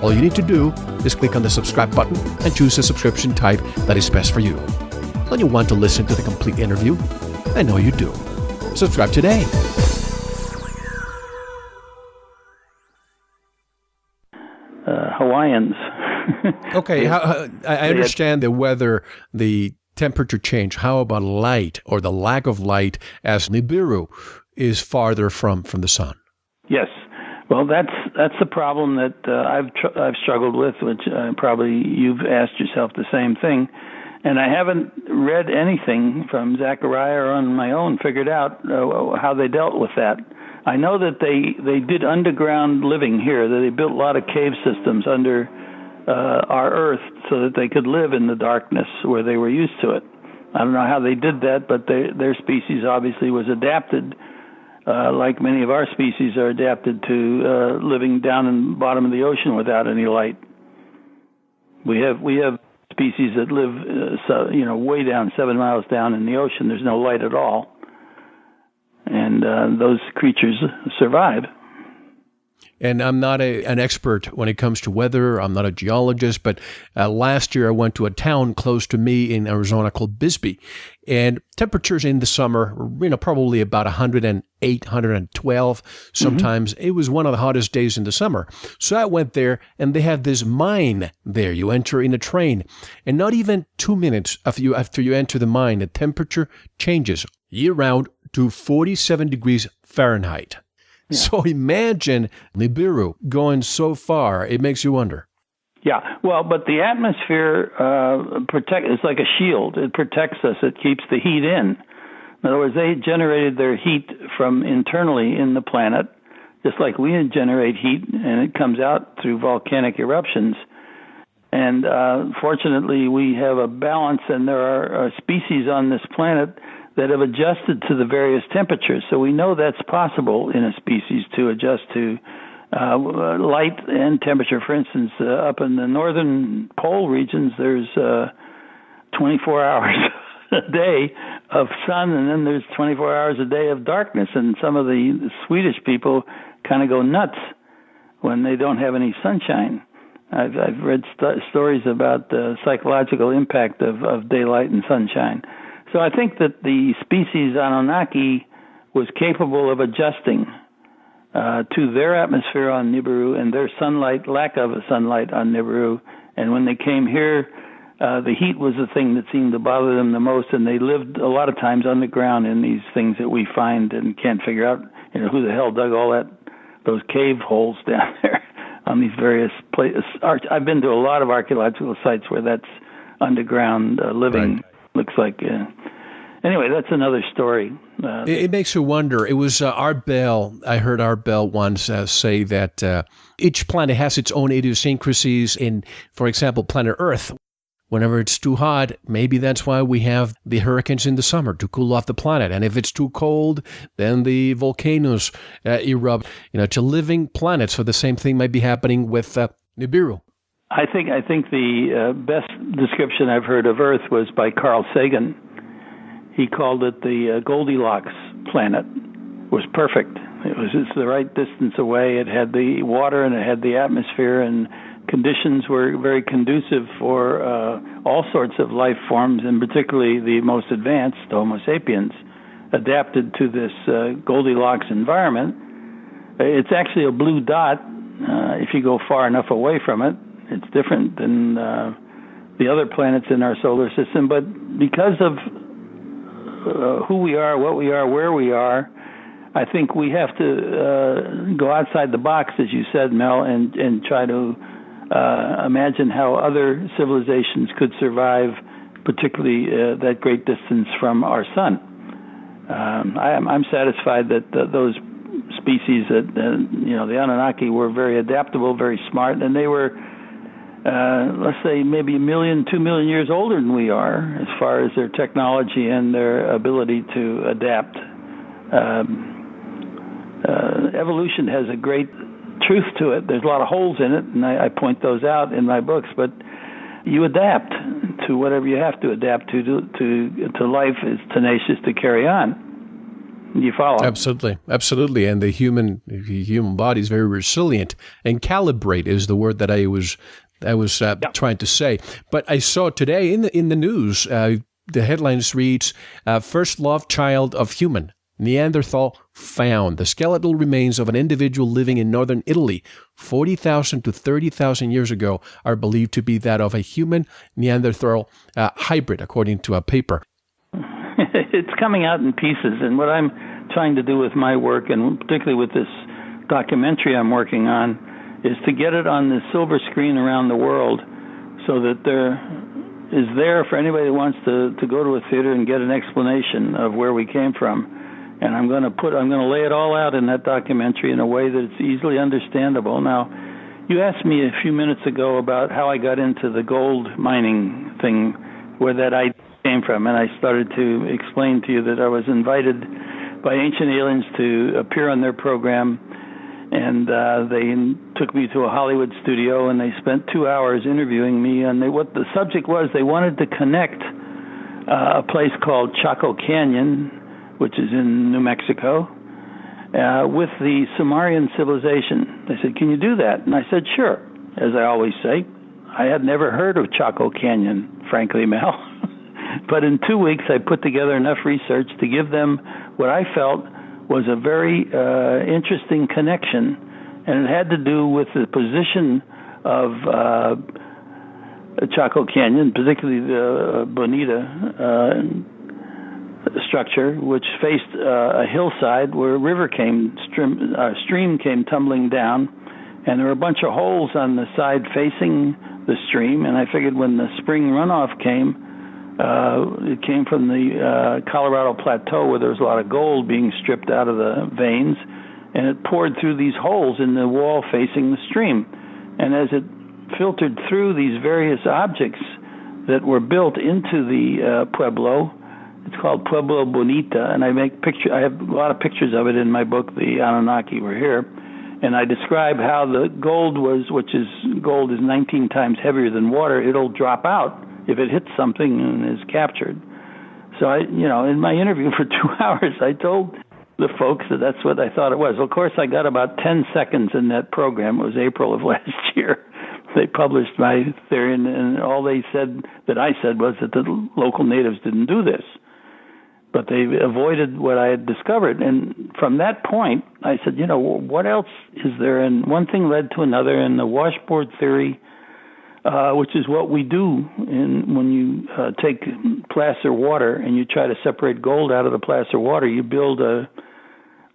All you need to do is click on the subscribe button and choose a subscription type that is best for you. When you want to listen to the complete interview, I know you do. Subscribe today. Hawaiians. Okay, I understand the weather, the temperature change. How about light, or the lack of light, as Nibiru is farther from the sun? Yes. Well, that's the problem that I've struggled with, which probably you've asked yourself the same thing. And I haven't read anything from Zecharia or on my own figured out how they dealt with that. I know that they did underground living here, that they built a lot of cave systems under our Earth so that they could live in the darkness where they were used to it. I don't know how they did that, but their species obviously was adapted, like many of our species are adapted to living down in the bottom of the ocean without any light. We have species that live, way down, 7 miles down in the ocean. There's no light at all. And those creatures survive. And I'm not an expert when it comes to weather. I'm not a geologist, but last year I went to a town close to me in Arizona called Bisbee, and temperatures in the summer were, probably about 108, 112. Sometimes it was one of the hottest days in the summer. So I went there, and they have this mine there. You enter in a train, and not even 2 minutes after you enter the mine, the temperature changes year-round to 47 degrees Fahrenheit. Yeah. So imagine Nibiru going so far. It makes you wonder. Yeah, well, but the atmosphere it's like a shield. It protects us. It keeps the heat in. In other words, they generated their heat from internally in the planet, just like we generate heat, and it comes out through volcanic eruptions. And fortunately, we have a balance, and there are species on this planet that have adjusted to the various temperatures. So we know that's possible in a species to adjust to light and temperature. For instance, up in the northern pole regions, there's 24 hours a day of sun, and then there's 24 hours a day of darkness. And some of the Swedish people kind of go nuts when they don't have any sunshine. I've read stories about the psychological impact of daylight and sunshine. So I think that the species Anunnaki was capable of adjusting to their atmosphere on Nibiru and their lack of sunlight on Nibiru. And when they came here, the heat was the thing that seemed to bother them the most, and they lived a lot of times underground in these things that we find and can't figure out, who the hell dug those cave holes down there on these various places. I've been to a lot of archaeological sites where that's underground living. Right. Looks like. Anyway, that's another story. It makes you wonder. It was Art Bell. I heard Art Bell once say that each planet has its own idiosyncrasies. In, for example, planet Earth, whenever it's too hot, maybe that's why we have the hurricanes in the summer, to cool off the planet. And if it's too cold, then the volcanoes erupt. To living planets. So the same thing might be happening with Nibiru. I think the best description I've heard of Earth was by Carl Sagan. He called it the Goldilocks planet. It was perfect. It's the right distance away. It had the water and it had the atmosphere, and conditions were very conducive for all sorts of life forms, and particularly the most advanced, Homo sapiens, adapted to this Goldilocks environment. It's actually a blue dot if you go far enough away from it. It's different than the other planets in our solar system, but because of who we are, what we are, where we are, I think we have to go outside the box, as you said, Mel, and try to imagine how other civilizations could survive, particularly that great distance from our sun. I'm satisfied that those species, that the Anunnaki, were very adaptable, very smart, and they were, let's say, maybe 1 million, 2 million years older than we are, as far as their technology and their ability to adapt. Evolution has a great truth to it. There's a lot of holes in it, and I point those out in my books, but you adapt to whatever you have to adapt to life is tenacious to carry on. You follow? Absolutely. And the human body is very resilient, and calibrate is the word that I was trying to say. But I saw today in the news, the headlines reads, "First love child of human, Neanderthal found." The skeletal remains of an individual living in northern Italy 40,000 to 30,000 years ago are believed to be that of a human Neanderthal hybrid, according to a paper. It's coming out in pieces, and what I'm trying to do with my work, and particularly with this documentary I'm working on, is to get it on the silver screen around the world so that there is there for anybody that wants to go to a theater and get an explanation of where we came from. And I'm going to lay it all out in that documentary in a way that it's easily understandable. Now, you asked me a few minutes ago about how I got into the gold mining thing, where that idea came from, and I started to explain to you that I was invited by Ancient Aliens to appear on their program, and they took me to a Hollywood studio, and they spent 2 hours interviewing me, and what the subject was, they wanted to connect a place called Chaco Canyon, which is in New Mexico, with the Sumerian civilization. They said, "Can you do that?" And I said, "Sure," as I always say. I had never heard of Chaco Canyon, frankly, Mel. But in 2 weeks, I put together enough research to give them what I felt was a very interesting connection, and it had to do with the position of Chaco Canyon, particularly the Bonita structure, which faced a hillside where a stream came tumbling down, and there were a bunch of holes on the side facing the stream, and I figured when the spring runoff came, it came from the Colorado Plateau, where there was a lot of gold being stripped out of the veins, and it poured through these holes in the wall facing the stream. And as it filtered through these various objects that were built into the Pueblo, it's called Pueblo Bonita, and I have a lot of pictures of it in my book, The Anunnaki Were Here. And I describe how the gold gold is 19 times heavier than water. It'll drop out if it hits something and is captured. So in my interview for 2 hours, I told the folks that that's what I thought it was. Well, of course, I got about 10 seconds in that program. It was April of last year. They published my theory, and all they said that I said was that the local natives didn't do this. But they avoided what I had discovered. And from that point, I said, what else is there? And one thing led to another, and the washboard theory, which is what we do when you take placer water and you try to separate gold out of the placer water, you build a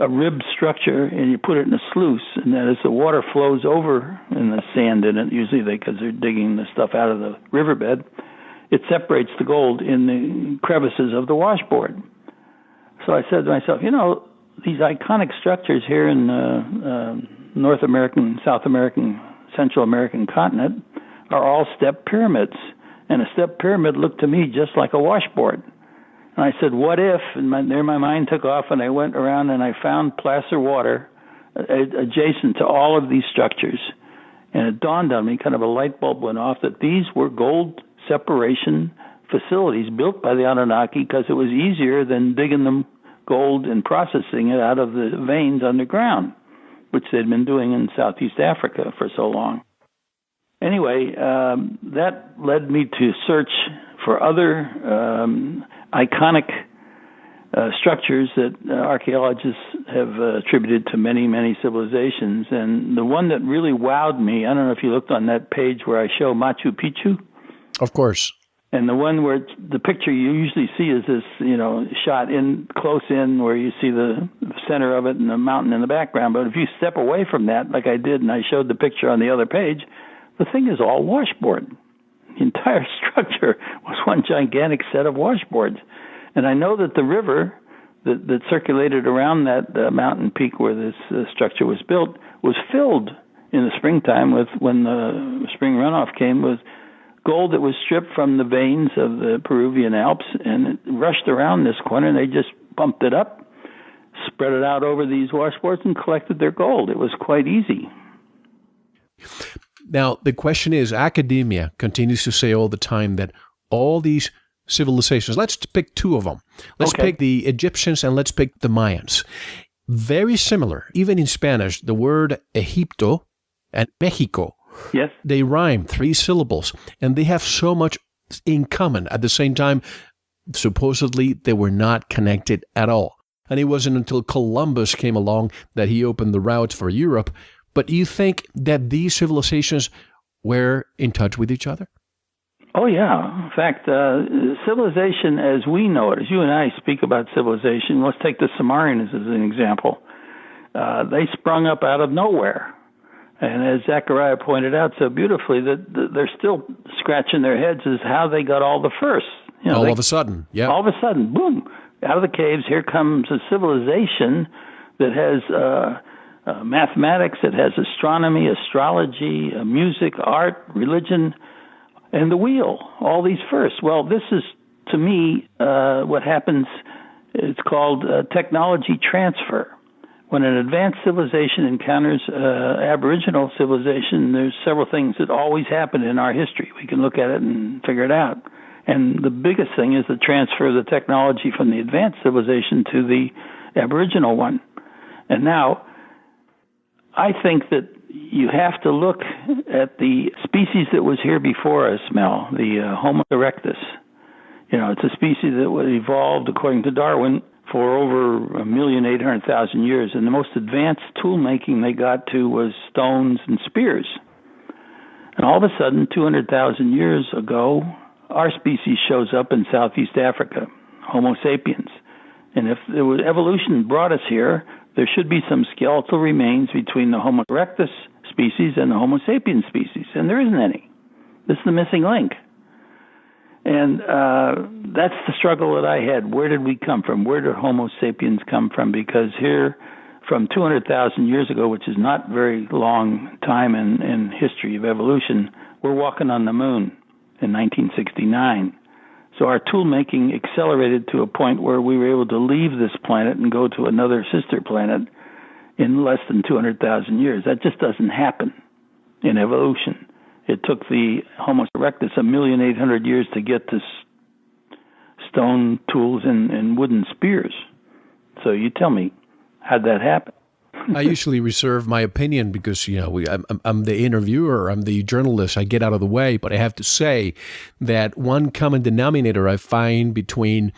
ribbed structure and you put it in a sluice, and then as the water flows over and the sand in it, usually because they're digging the stuff out of the riverbed, it separates the gold in the crevices of the washboard. So I said to myself, these iconic structures here in North American, South American, Central American continent are all step pyramids. And a step pyramid looked to me just like a washboard. And I said, what if? And my mind took off, and I went around and I found placer water adjacent to all of these structures. And it dawned on me, kind of a light bulb went off, that these were gold separation facilities built by the Anunnaki because it was easier than digging the gold and processing it out of the veins underground, which they'd been doing in Southeast Africa for so long. Anyway, that led me to search for other iconic structures that archaeologists have attributed to many, many civilizations. And the one that really wowed me, I don't know if you looked on that page where I show Machu Picchu. Of course. And the one where the picture you usually see is this, shot in close in where you see the center of it and the mountain in the background. But if you step away from that, like I did, and I showed the picture on the other page, the thing is all washboard. The entire structure was one gigantic set of washboards. And I know that the river that circulated around that mountain peak where this structure was built was filled in the springtime when the spring runoff came with gold that was stripped from the veins of the Peruvian Alps, and it rushed around this corner, and they just pumped it up, spread it out over these washboards, and collected their gold. It was quite easy. Now, the question is, academia continues to say all the time that all these civilizations, let's pick two of them. Let's pick the Egyptians and let's pick the Mayans. Very similar. Even in Spanish, the word Egipto and Mexico, yes, they rhyme 3 syllables, and they have so much in common. At the same time, supposedly, they were not connected at all. And it wasn't until Columbus came along that he opened the routes for Europe. But you think that these civilizations were in touch with each other? Oh, yeah. In fact, civilization as we know it, as you and I speak about civilization, let's take the Sumerians as an example. They sprung up out of nowhere. And as Zechariah pointed out so beautifully, that they're still scratching their heads as how they got all the first. All of a sudden, yeah. All of a sudden, boom, out of the caves, here comes a civilization that has mathematics, it has astronomy, astrology, music, art, religion, and the wheel, all these first. Well, this is, to me, what happens, it's called technology transfer. When an advanced civilization encounters Aboriginal civilization, there's several things that always happen in our history. We can look at it and figure it out. And the biggest thing is the transfer of the technology from the advanced civilization to the Aboriginal one. And now, I think that you have to look at the species that was here before us, Mel, the Homo erectus. It's a species that was evolved, according to Darwin, for over 1,800,000 years. And the most advanced tool making they got to was stones and spears. And all of a sudden, 200,000 years ago, our species shows up in Southeast Africa, Homo sapiens. And if evolution brought us here, there should be some skeletal remains between the Homo erectus species and the Homo sapiens species, and there isn't any. This is the missing link. And that's the struggle that I had. Where did we come from? Where did Homo sapiens come from? Because here, from 200,000 years ago, which is not very long time in history of evolution, we're walking on the moon in 1969. So our tool making accelerated to a point where we were able to leave this planet and go to another sister planet. in less than 200,000 years. That just doesn't happen in evolution. It took the Homo erectus 1,800,000 years to get to stone tools and wooden spears. So you tell me, how'd that happen? I usually reserve my opinion because, I'm the interviewer, I'm the journalist, I get out of the way. But I have to say that one common denominator I find between,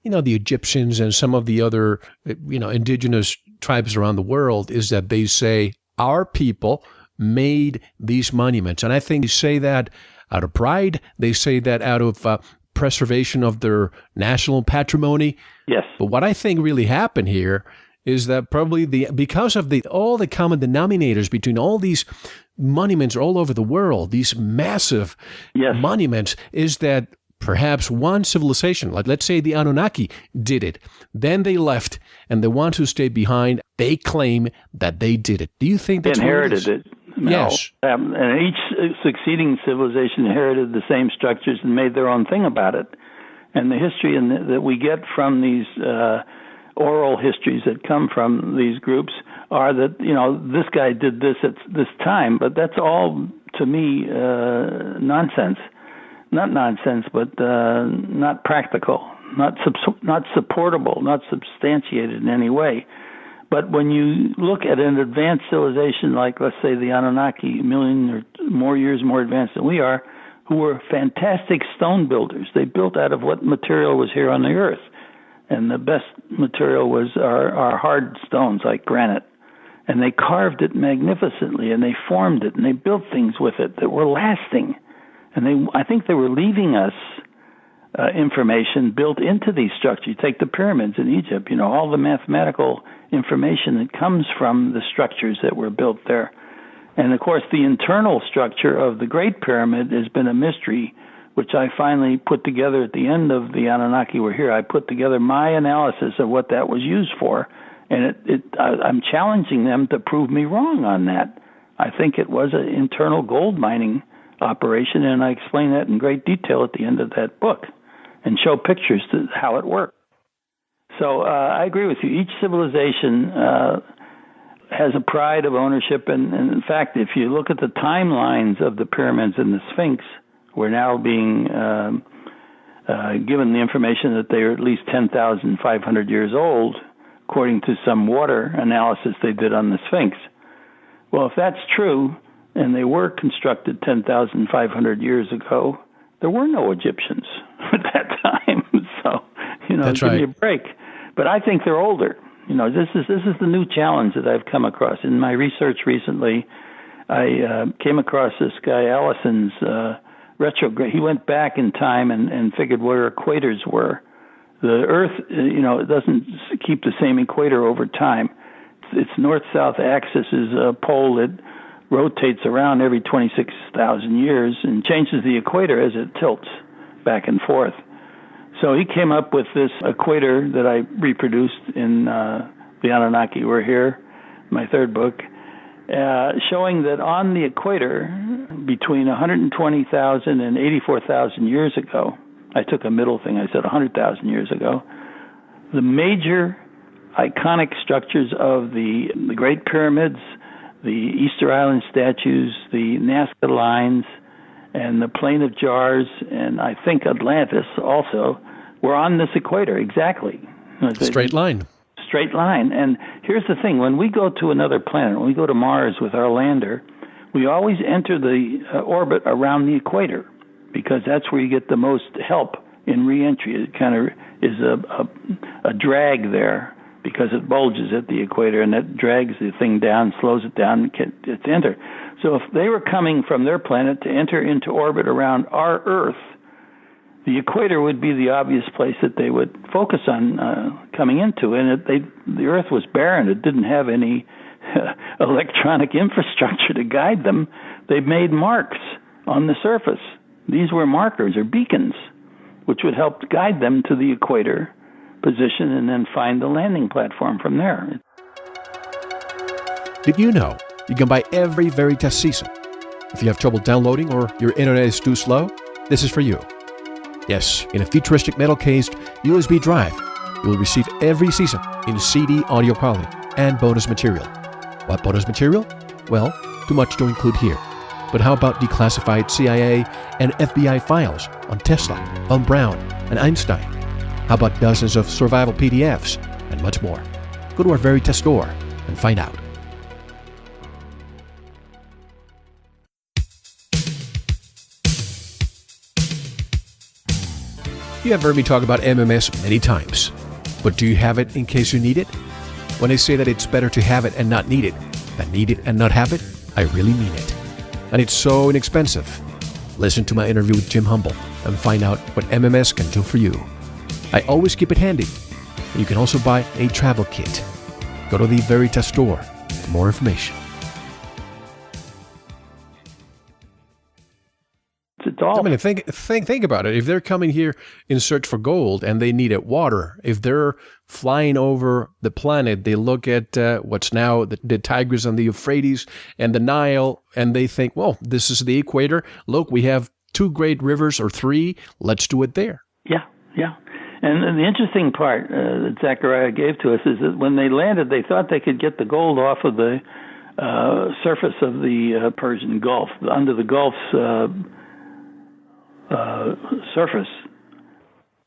the Egyptians and some of the other, indigenous tribes around the world is that they say our people made these monuments. And I think they say that out of pride. They say that out of preservation of their national patrimony. Yes. But what I think really happened here is that probably because of all the common denominators between all these monuments all over the world, these massive monuments, is that perhaps one civilization, like let's say the Anunnaki, did it. Then they left, and the ones who stayed behind, they claim that they did it. Do you think that's inherited it? No. Yes. And each succeeding civilization inherited the same structures and made their own thing about it. And the history that we get from these oral histories that come from these groups are that, this guy did this at this time, but that's all, to me, nonsense. Not nonsense, but not practical, not supportable, not substantiated in any way. But when you look at an advanced civilization like, let's say, the Anunnaki, 1,000,000 or more years more advanced than we are, who were fantastic stone builders. They built out of what material was here on the earth. And the best material was our hard stones like granite. And they carved it magnificently, and they formed it, and they built things with it that were lasting. And I think they were leaving us information built into these structures. You take the pyramids in Egypt, all the mathematical information that comes from the structures that were built there. And, of course, the internal structure of the Great Pyramid has been a mystery, which I finally put together at the end of the Anunnaki were here. I put together my analysis of what that was used for, and I'm challenging them to prove me wrong on that. I think it was an internal gold mining operation, and I explain that in great detail at the end of that book and show pictures to how it worked. So I agree with you. Each civilization has a pride of ownership, and in fact, if you look at the timelines of the pyramids and the Sphinx, we're now being given the information that they are at least 10,500 years old, according to some water analysis they did on the Sphinx. Well, if that's true, and they were constructed 10,500 years ago, there were no Egyptians at that time. So, That's give right. me a break. But I think they're older. This is the new challenge that I've come across. In my research recently, I came across this guy, Allison's retrograde. He went back in time and figured where equators were. The Earth, it doesn't keep the same equator over time. Its north-south axis is a pole that rotates around every 26,000 years and changes the equator as it tilts back and forth. So he came up with this equator that I reproduced in The Anunnaki Were Here, my third book, showing that on the equator, between 120,000 and 84,000 years ago, I took a middle thing, I said 100,000 years ago, the major iconic structures of the Great Pyramids, the Easter Island statues, the Nazca lines, and the Plain of Jars, and I think Atlantis also, were on this equator, exactly. Straight line. Straight line. And here's the thing. When we go to another planet, when we go to Mars with our lander, we always enter the orbit around the equator because that's where you get the most help in re-entry. It kind of is a drag there because it bulges at the equator, and that drags the thing down, slows it down, it's enter. So if they were coming from their planet to enter into orbit around our Earth, the equator would be the obvious place that they would focus on coming into. And the Earth was barren. It didn't have any electronic infrastructure to guide them. They made marks on the surface. These were markers or beacons, which would help guide them to the equator position and then find the landing platform from there. Did you know you can buy every Veritas season? If you have trouble downloading or your internet is too slow, this is for you. Yes, in a futuristic metal-cased USB drive, you will receive every season in CD audio quality. and bonus material. What bonus material? Well, too much to include here. But how about declassified CIA and FBI files on Tesla, von Braun, and Einstein? How about dozens of survival PDFs and much more? Go to our Veritas store and find out. You have heard me talk about MMS many times, but do you have it in case you need it? When I say that it's better to have it and not need it than need it and not have it, I really mean it. And it's so inexpensive. Listen to my interview with Jim Humble and find out what MMS can do for you. I always keep it handy. You can also buy a travel kit. Go to the Veritas store for more information. I mean, think about it. If they're coming here in search for gold and they needed water, if they're flying over the planet, they look at what's now the Tigris and the Euphrates and the Nile, and they think, well, this is the equator. Look, we have 2 great rivers or 3. Let's do it there. Yeah. And the interesting part that Zechariah gave to us is that when they landed, they thought they could get the gold off of the surface of the Persian Gulf, under the Gulf's surface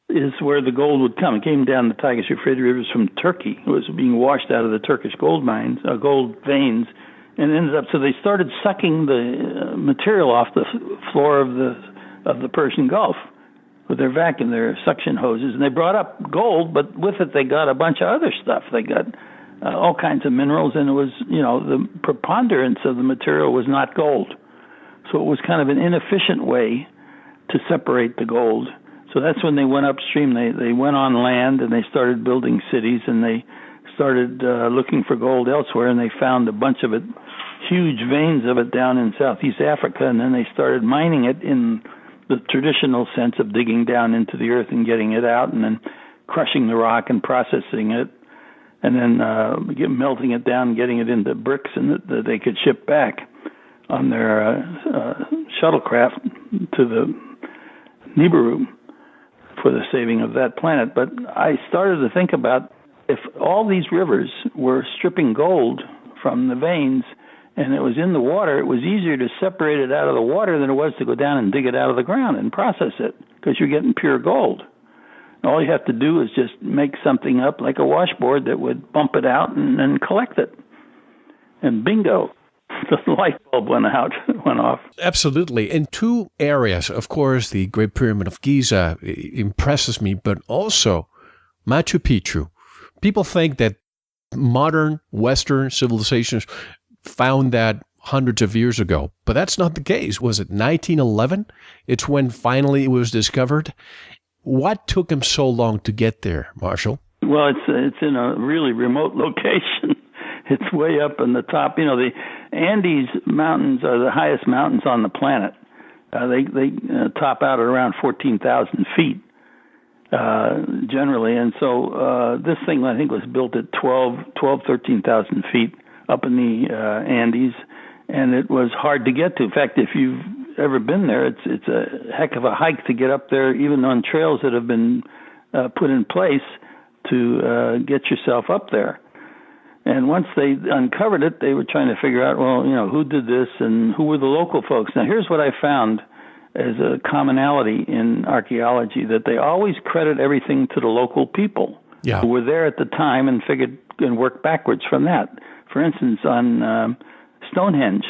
is where the gold would come. It came down the Tigris Euphrates rivers from Turkey. It was being washed out of the Turkish gold mines, gold veins, and ended up. So they started sucking the material off the floor of the Persian Gulf with their vacuum, their suction hoses, and they brought up gold. But with it, they got a bunch of other stuff. They got all kinds of minerals, and it was, the preponderance of the material was not gold. So it was kind of an inefficient way to separate the gold. So that's when they went upstream. They went on land and they started building cities, and they started looking for gold elsewhere, and they found a bunch of it, huge veins of it down in Southeast Africa, and then they started mining it in the traditional sense of digging down into the earth and getting it out, and then crushing the rock and processing it, and then melting it down and getting it into bricks and that they could ship back on their shuttlecraft to the Nibiru for the saving of that planet. But I started to think about if all these rivers were stripping gold from the veins and it was in the water, it was easier to separate it out of the water than it was to go down and dig it out of the ground and process it, because you're getting pure gold. And all you have to do is just make something up like a washboard that would bump it out and then collect it. And bingo. The light bulb went off. Absolutely. In 2 areas, of course, the Great Pyramid of Giza impresses me, but also Machu Picchu. People think that modern Western civilizations found that hundreds of years ago, but that's not the case. Was it 1911? It's when finally it was discovered. What took them so long to get there, Marshall? Well, it's in a really remote location. It's way up in the top. The Andes Mountains are the highest mountains on the planet. They top out at around 14,000 feet generally. And so this thing, I think, was built at 13,000 feet up in the Andes, and it was hard to get to. In fact, if you've ever been there, it's a heck of a hike to get up there, even on trails that have been put in place to get yourself up there. And once they uncovered it, they were trying to figure out, who did this and who were the local folks. Now, here's what I found as a commonality in archaeology, that they always credit everything to the local people who were there at the time and figured and worked backwards from that. For instance, on Stonehenge,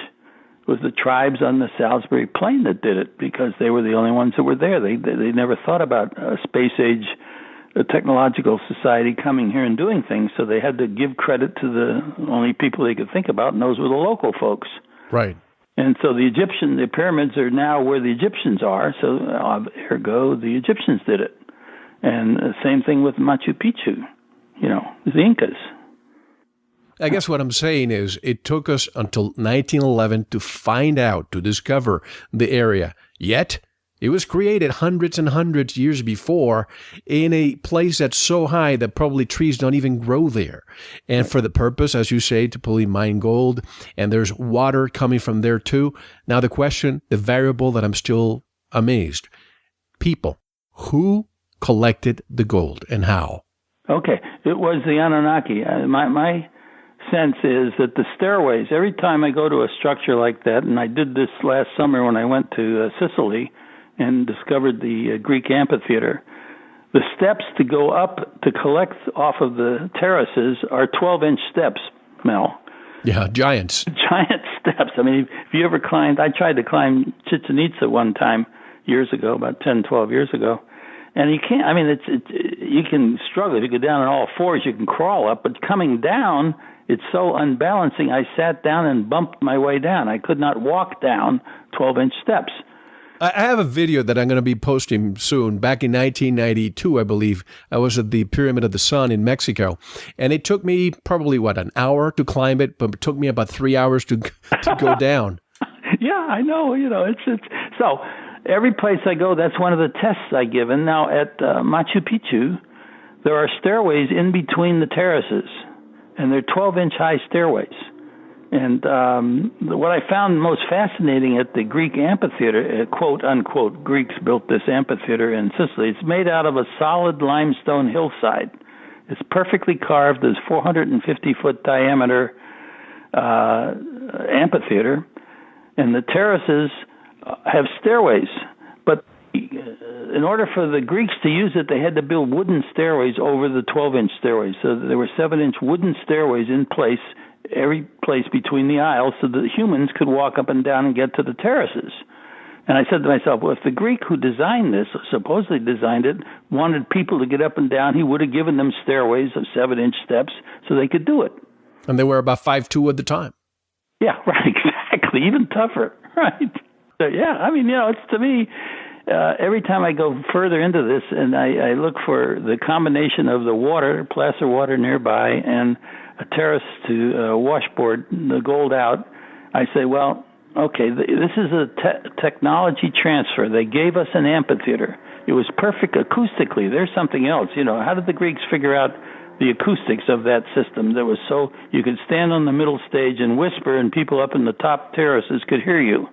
it was the tribes on the Salisbury Plain that did it, because they were the only ones that were there. They never thought about a space age a technological society coming here and doing things, so they had to give credit to the only people they could think about, and those were the local folks. Right. And so the pyramids are now where the Egyptians are, so ergo the Egyptians did it. And the same thing with Machu Picchu, the Incas. I guess what I'm saying is it took us until 1911 to find out, to discover the area. Yet, it was created hundreds and hundreds years before in a place that's so high that probably trees don't even grow there. And for the purpose, as you say, to probably mine gold, and there's water coming from there too. Now the question, the variable that I'm still amazed, people, who collected the gold and how? Okay, it was the Anunnaki. My sense is that the stairways, every time I go to a structure like that, and I did this last summer when I went to Sicily and discovered the Greek amphitheater, the steps to go up to collect off of the terraces are 12-inch steps, Mel. Yeah, giants. Giant steps. I mean, if you ever climbed, I tried to climb Chichen Itza one time years ago, about 10, 12 years ago. And you can't, I mean, you can struggle. If you go down on all fours, you can crawl up. But coming down, it's so unbalancing. I sat down and bumped my way down. I could not walk down 12-inch steps. I have a video that I'm going to be posting soon. Back in 1992, I believe, I was at the Pyramid of the Sun in Mexico. And it took me probably, an hour to climb it, but it took me about 3 hours to go down. Yeah, I know. It's so... Every place I go, that's one of the tests I give. And now at Machu Picchu, there are stairways in between the terraces, and they're 12-inch high stairways. And what I found most fascinating at the Greek amphitheater, quote-unquote, Greeks built this amphitheater in Sicily. It's made out of a solid limestone hillside. It's perfectly carved. There's 450-foot diameter amphitheater, and the terraces have stairways, but in order for the Greeks to use it, they had to build wooden stairways over the 12-inch stairways. So there were 7-inch wooden stairways in place, every place between the aisles, so that humans could walk up and down and get to the terraces. And I said to myself, well, if the Greek who designed this, supposedly designed it, wanted people to get up and down, he would have given them stairways of 7-inch steps so they could do it. And they were about 5'2" at the time. Yeah, right, exactly. Even tougher, right? Yeah, I mean, it's to me, every time I go further into this and I look for the combination of the water, placer water nearby, and a terrace to washboard the gold out, I say, well, okay, this is a technology transfer. They gave us an amphitheater. It was perfect acoustically. There's something else. How did the Greeks figure out the acoustics of that system that was so you could stand on the middle stage and whisper and people up in the top terraces could hear you?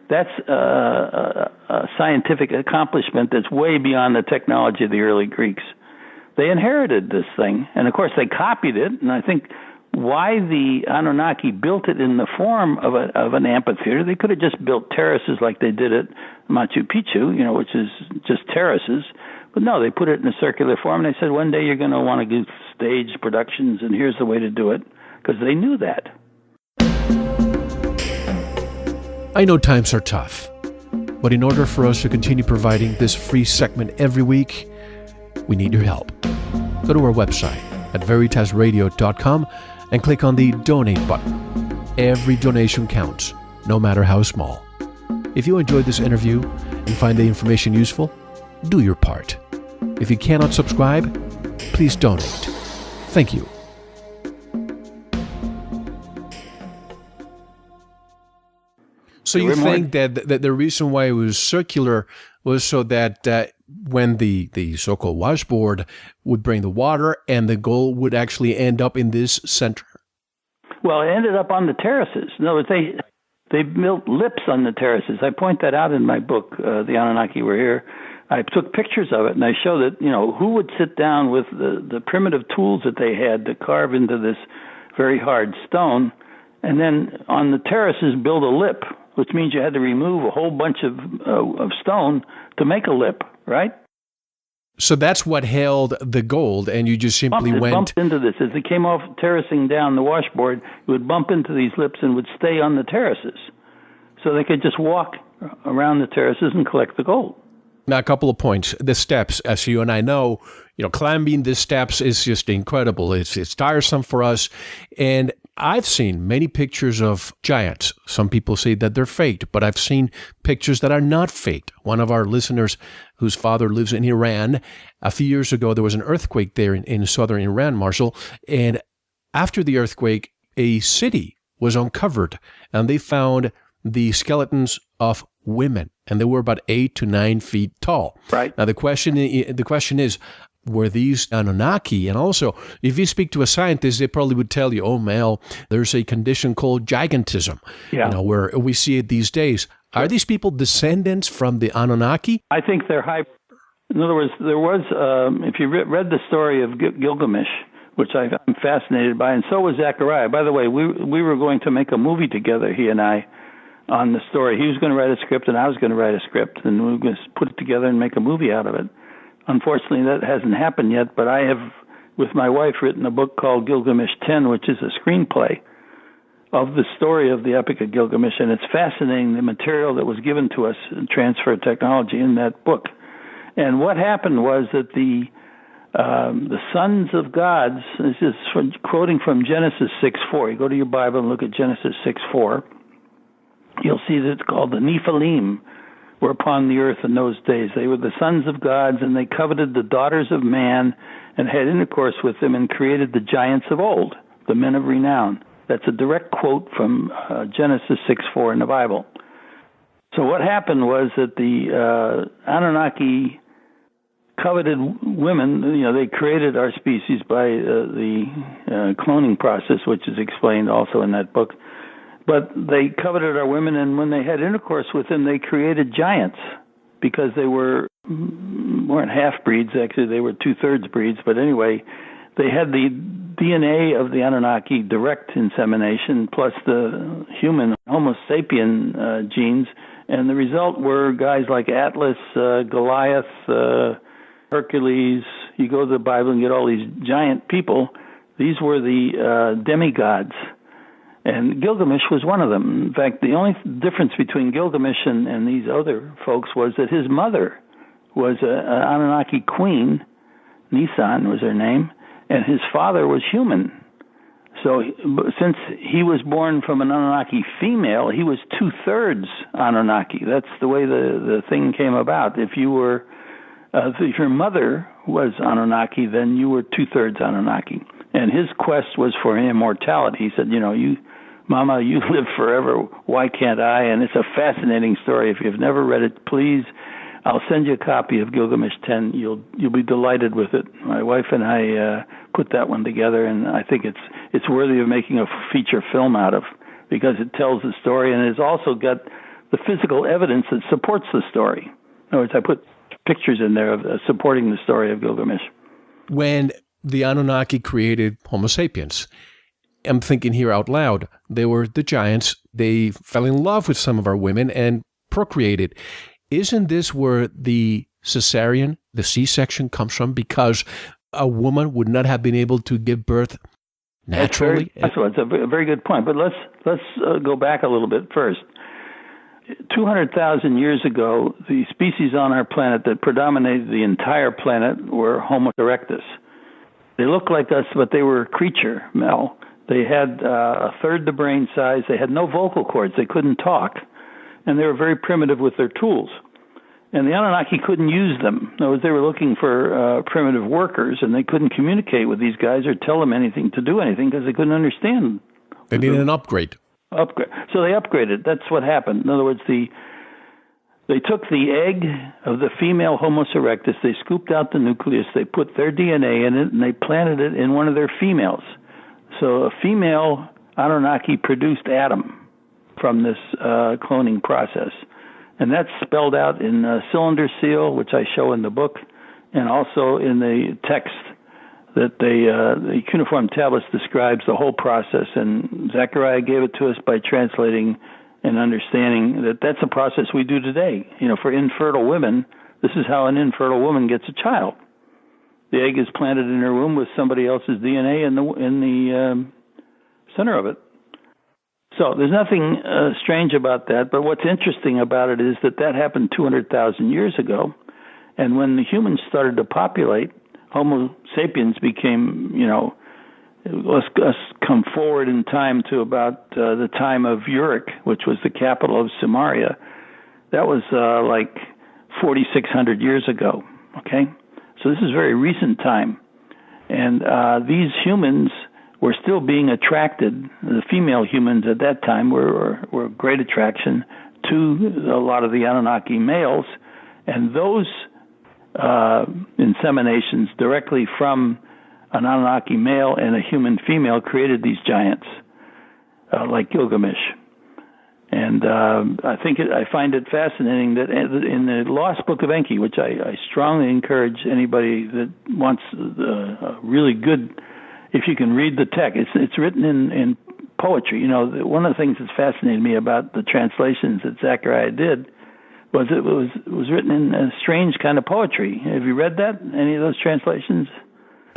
That's a scientific accomplishment that's way beyond the technology of the early Greeks. They inherited this thing, and of course they copied it, and I think why the Anunnaki built it in the form of an amphitheater. They could have just built terraces like they did at Machu Picchu, which is just terraces. But no, they put it in a circular form, and they said one day you're going to want to do stage productions, and here's the way to do it, because they knew that. I know times are tough, but in order for us to continue providing this free segment every week, we need your help. Go to our website at VeritasRadio.com and click on the Donate button. Every donation counts, no matter how small. If you enjoyed this interview and find the information useful, do your part. If you cannot subscribe, please donate. Thank you. So you think that the reason why it was circular was so that when the so-called washboard would bring the water and the gold would actually end up in this center? Well, it ended up on the terraces. In other words, they built lips on the terraces. I point that out in my book, The Anunnaki Were Here. I took pictures of it, and I show that, who would sit down with the primitive tools that they had to carve into this very hard stone, and then on the terraces build a lip, which means you had to remove a whole bunch of stone to make a lip, right? So that's what held the gold, and you just simply bumped into this. As it came off terracing down the washboard, it would bump into these lips and would stay on the terraces. So they could just walk around the terraces and collect the gold. Now, a couple of points. The steps, as you and I know, climbing the steps is just incredible. It's tiresome for us. And I've seen many pictures of giants. Some people say that they're faked, but I've seen pictures that are not faked. One of our listeners, whose father lives in Iran, a few years ago, there was an earthquake there in southern Iran, Marshall. And after the earthquake, a city was uncovered, and they found the skeletons of women, and they were about 8 to 9 feet tall. Right. Now, the question is, were these Anunnaki? And also, if you speak to a scientist, they probably would tell you, oh, Mel, there's a condition called gigantism, where we see it these days. Are these people descendants from the Anunnaki? I think they're hybrid. In other words, there was, if you read the story of Gilgamesh, which I'm fascinated by, and so was Zechariah. By the way, we were going to make a movie together, he and I, on the story. He was going to write a script, and I was going to write a script, and we were going to put it together and make a movie out of it. Unfortunately, that hasn't happened yet, but I have, with my wife, written a book called Gilgamesh 10, which is a screenplay of the story of the Epic of Gilgamesh, and it's fascinating, the material that was given to us in transfer technology in that book. And what happened was that the sons of gods, this is quoting from Genesis 6:4. You go to your Bible and look at Genesis 6:4. You'll see that it's called the Nephilim were upon the earth in those days. They were the sons of gods, and they coveted the daughters of man and had intercourse with them and created the giants of old, the men of renown. That's a direct quote from Genesis 6:4 in the Bible. So what happened was that the Anunnaki coveted women. They created our species by the cloning process, which is explained also in that book. But they coveted our women, and when they had intercourse with them, they created giants because they weren't half-breeds. Actually, they were two-thirds breeds. But anyway, they had the DNA of the Anunnaki direct insemination plus the human Homo sapien genes, and the result were guys like Atlas, Goliath, Hercules. You go to the Bible and get all these giant people. These were the demigods. And Gilgamesh was one of them. In fact, the only difference between Gilgamesh and these other folks was that his mother was an Anunnaki queen. Nisan was her name. And his father was human. So since he was born from an Anunnaki female, he was two-thirds Anunnaki. That's the way the thing came about. If your mother was Anunnaki, then you were two-thirds Anunnaki. And his quest was for immortality. He said, Mama, you live forever. Why can't I? And it's a fascinating story. If you've never read it, please, I'll send you a copy of Gilgamesh 10. You'll be delighted with it. My wife and I put that one together, and I think it's worthy of making a feature film out of, because it tells the story, and it's also got the physical evidence that supports the story. In other words, I put pictures in there of supporting the story of Gilgamesh. When the Anunnaki created Homo sapiens, I'm thinking here out loud, they were the giants. They fell in love with some of our women and procreated. Isn't this where the cesarean, the C-section, comes from? Because a woman would not have been able to give birth naturally? That's a very good point. But let's go back a little bit first. 200,000 years ago, the species on our planet that predominated the entire planet were Homo erectus. They looked like us, but they were a creature, Mel. They had a third the brain size. They had no vocal cords. They couldn't talk. And they were very primitive with their tools. And the Anunnaki couldn't use them. In other words, they were looking for primitive workers, and they couldn't communicate with these guys or tell them anything to do anything because they couldn't understand. They needed an upgrade. So they upgraded. That's what happened. In other words, they took the egg of the female Homo erectus, they scooped out the nucleus, they put their DNA in it, and they planted it in one of their females. So a female Anunnaki produced Adam from this cloning process. And that's spelled out in cylinder seal, which I show in the book, and also in the text that the cuneiform tablets describes the whole process. And Zechariah gave it to us by translating and understanding that that's a process we do today. For infertile women, this is how an infertile woman gets a child. The egg is planted in her womb with somebody else's DNA in the center of it. So there's nothing strange about that, but what's interesting about it is that happened 200,000 years ago, and when the humans started to populate, Homo sapiens became, let's come forward in time to about the time of Uruk, which was the capital of Sumeria. That was like 4,600 years ago, okay? So this is very recent time. And these humans were still being attracted. The female humans at that time were a great attraction to a lot of the Anunnaki males. And those inseminations directly from an Anunnaki male and a human female created these giants, like Gilgamesh. And I find it fascinating that in the Lost Book of Enki, which I strongly encourage anybody that wants a really good if you can read the text. It's written in poetry. You know, one of the things that's fascinated me about the translations that Zechariah did was it was written in a strange kind of poetry. Have you read that? Any of those translations?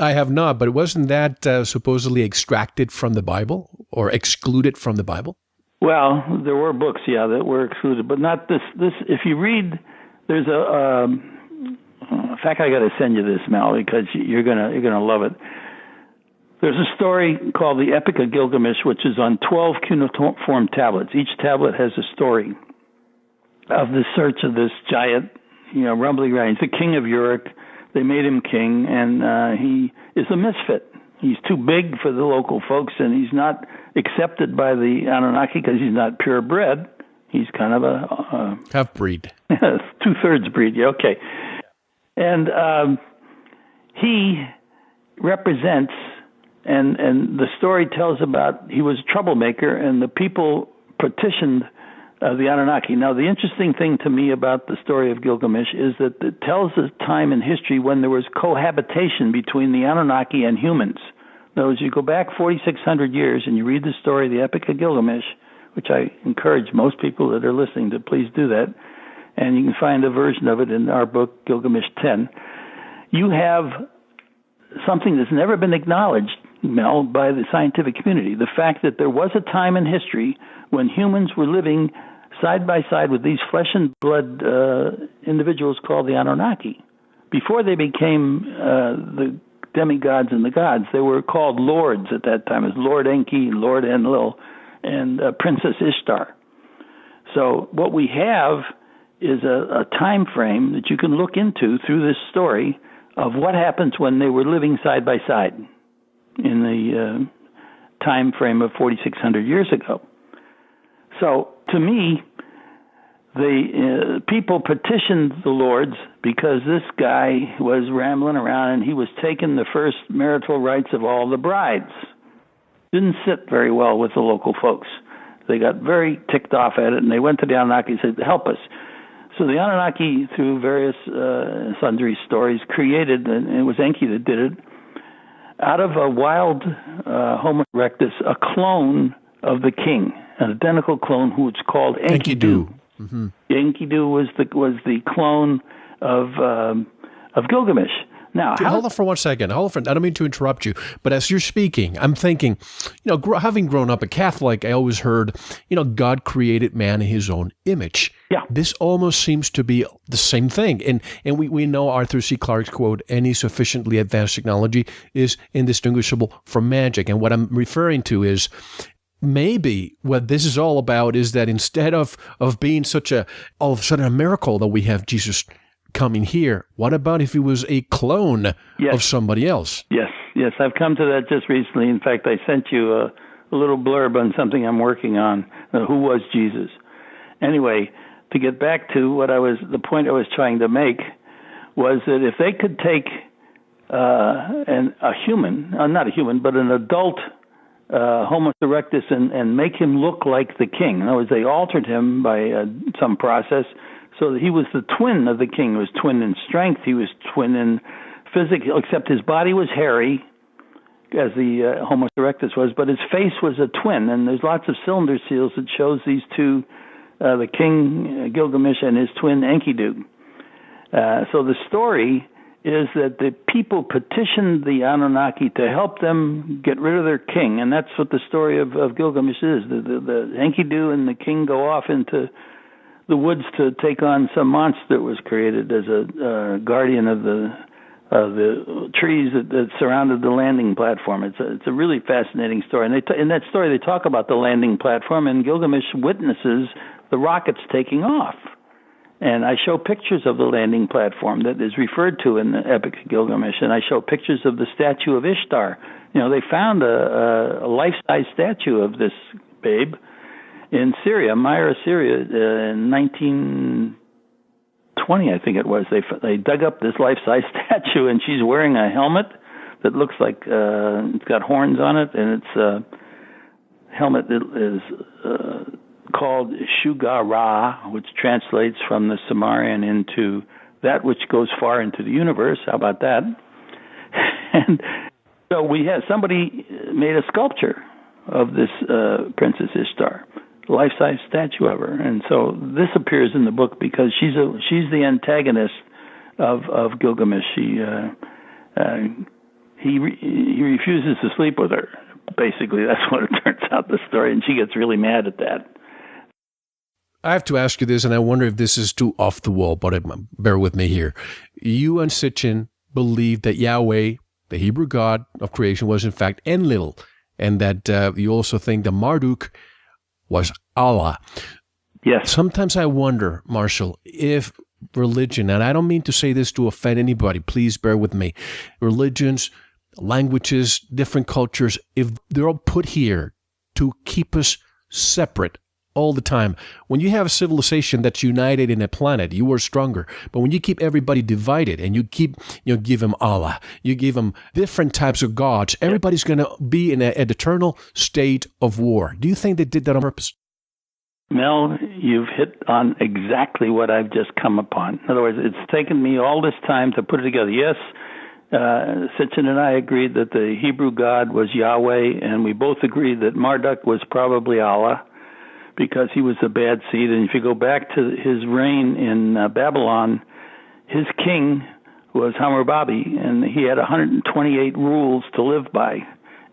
I have not, but wasn't that supposedly extracted from the Bible or excluded from the Bible? Well, there were books, that were excluded, but not this. This, if you read, there's in fact, I got to send you this, Mel, because you're gonna love it. There's a story called the Epic of Gilgamesh, which is on 12 cuneiform tablets. Each tablet has a story of the search of this giant, rumbling guy. He's the king of Uruk. They made him king, and he is a misfit. He's too big for the local folks, and he's not accepted by the Anunnaki because he's not purebred. He's kind of a half-breed. 2/3 breed, yeah, okay. And he represents, and the story tells about he was a troublemaker, and the people petitioned the Anunnaki. Now, the interesting thing to me about the story of Gilgamesh is that it tells a time in history when there was cohabitation between the Anunnaki and humans. In other words, you go back 4,600 years and you read the story, the Epic of Gilgamesh, which I encourage most people that are listening to please do that, and you can find a version of it in our book, Gilgamesh 10. You have something that's never been acknowledged, Mel, by the scientific community. The fact that there was a time in history when humans were living side by side with these flesh and blood individuals called the Anunnaki. Before they became the demigods and the gods, they were called lords at that time, as Lord Enki, Lord Enlil, and Princess Ishtar. So what we have is a time frame that you can look into through this story of what happens when they were living side by side in the time frame of 4,600 years ago. So, to me, the people petitioned the lords because this guy was rambling around and he was taking the first marital rights of all the brides. Didn't sit very well with the local folks. They got very ticked off at it, and they went to the Anunnaki and said, help us. So the Anunnaki, through various sundry stories, created, and it was Enki that did it, out of a wild Homo erectus, a clone of the king, an identical clone who was called Enkidu. Mm-hmm. Enkidu was the clone of Gilgamesh. Now, hold on for 1 second. I don't mean to interrupt you, but as you're speaking, I'm thinking, having grown up a Catholic, I always heard, God created man in his own image. Yeah. This almost seems to be the same thing. And we know Arthur C. Clarke's quote, any sufficiently advanced technology is indistinguishable from magic. And what I'm referring to is, maybe what this is all about is that instead of being all of a sudden a miracle that we have Jesus coming here, what about if he was a clone of somebody else? Yes, I've come to that just recently. In fact, I sent you a little blurb on something I'm working on, who was Jesus. Anyway, to get back to the point I was trying to make was that if they could take a human, not a human, but an adult Homo erectus and make him look like the king. In other words, they altered him by some process so that he was the twin of the king. He was twin in strength. He was twin in physics, except his body was hairy, as the Homo erectus was, but his face was a twin. And there's lots of cylinder seals that shows these two, the king Gilgamesh and his twin Enkidu. So the story is that the people petitioned the Anunnaki to help them get rid of their king, and that's what the story of Gilgamesh is. The Enkidu and the king go off into the woods to take on some monster that was created as a guardian of the trees that surrounded the landing platform. It's a really fascinating story, and in that story they talk about the landing platform, and Gilgamesh witnesses the rockets taking off. And I show pictures of the landing platform that is referred to in the Epic of Gilgamesh, and I show pictures of the statue of Ishtar. They found a life-size statue of this babe in Syria, Myra, Syria, in 1920, I think it was. They dug up this life-size statue, and she's wearing a helmet that looks like it's got horns on it, and it's helmet is called Shugara, which translates from the Sumerian into that which goes far into the universe. How about that? And So somebody made a sculpture of this Princess Ishtar, life-size statue of her, and so this appears in the book because she's the antagonist of Gilgamesh. He refuses to sleep with her. Basically, that's what it turns out, the story, and she gets really mad at that. I have to ask you this, and I wonder if this is too off the wall, but bear with me here. You and Sitchin believe that Yahweh, the Hebrew God of creation, was in fact Enlil, and that you also think the Marduk was Allah. Yes. Sometimes I wonder, Marshall, if religion, and I don't mean to say this to offend anybody, please bear with me, religions, languages, different cultures, if they're all put here to keep us separate all the time. When you have a civilization that's united in a planet, you are stronger. But when you keep everybody divided and you give them Allah, you give them different types of gods, everybody's going to be in an eternal state of war. Do you think they did that on purpose? Mel, you've hit on exactly what I've just come upon. In other words, it's taken me all this time to put it together. Yes, Sitchin and I agreed that the Hebrew God was Yahweh, and we both agreed that Marduk was probably Allah, because he was a bad seed. And if you go back to his reign in Babylon, his king was Hammurabi, and he had 128 rules to live by.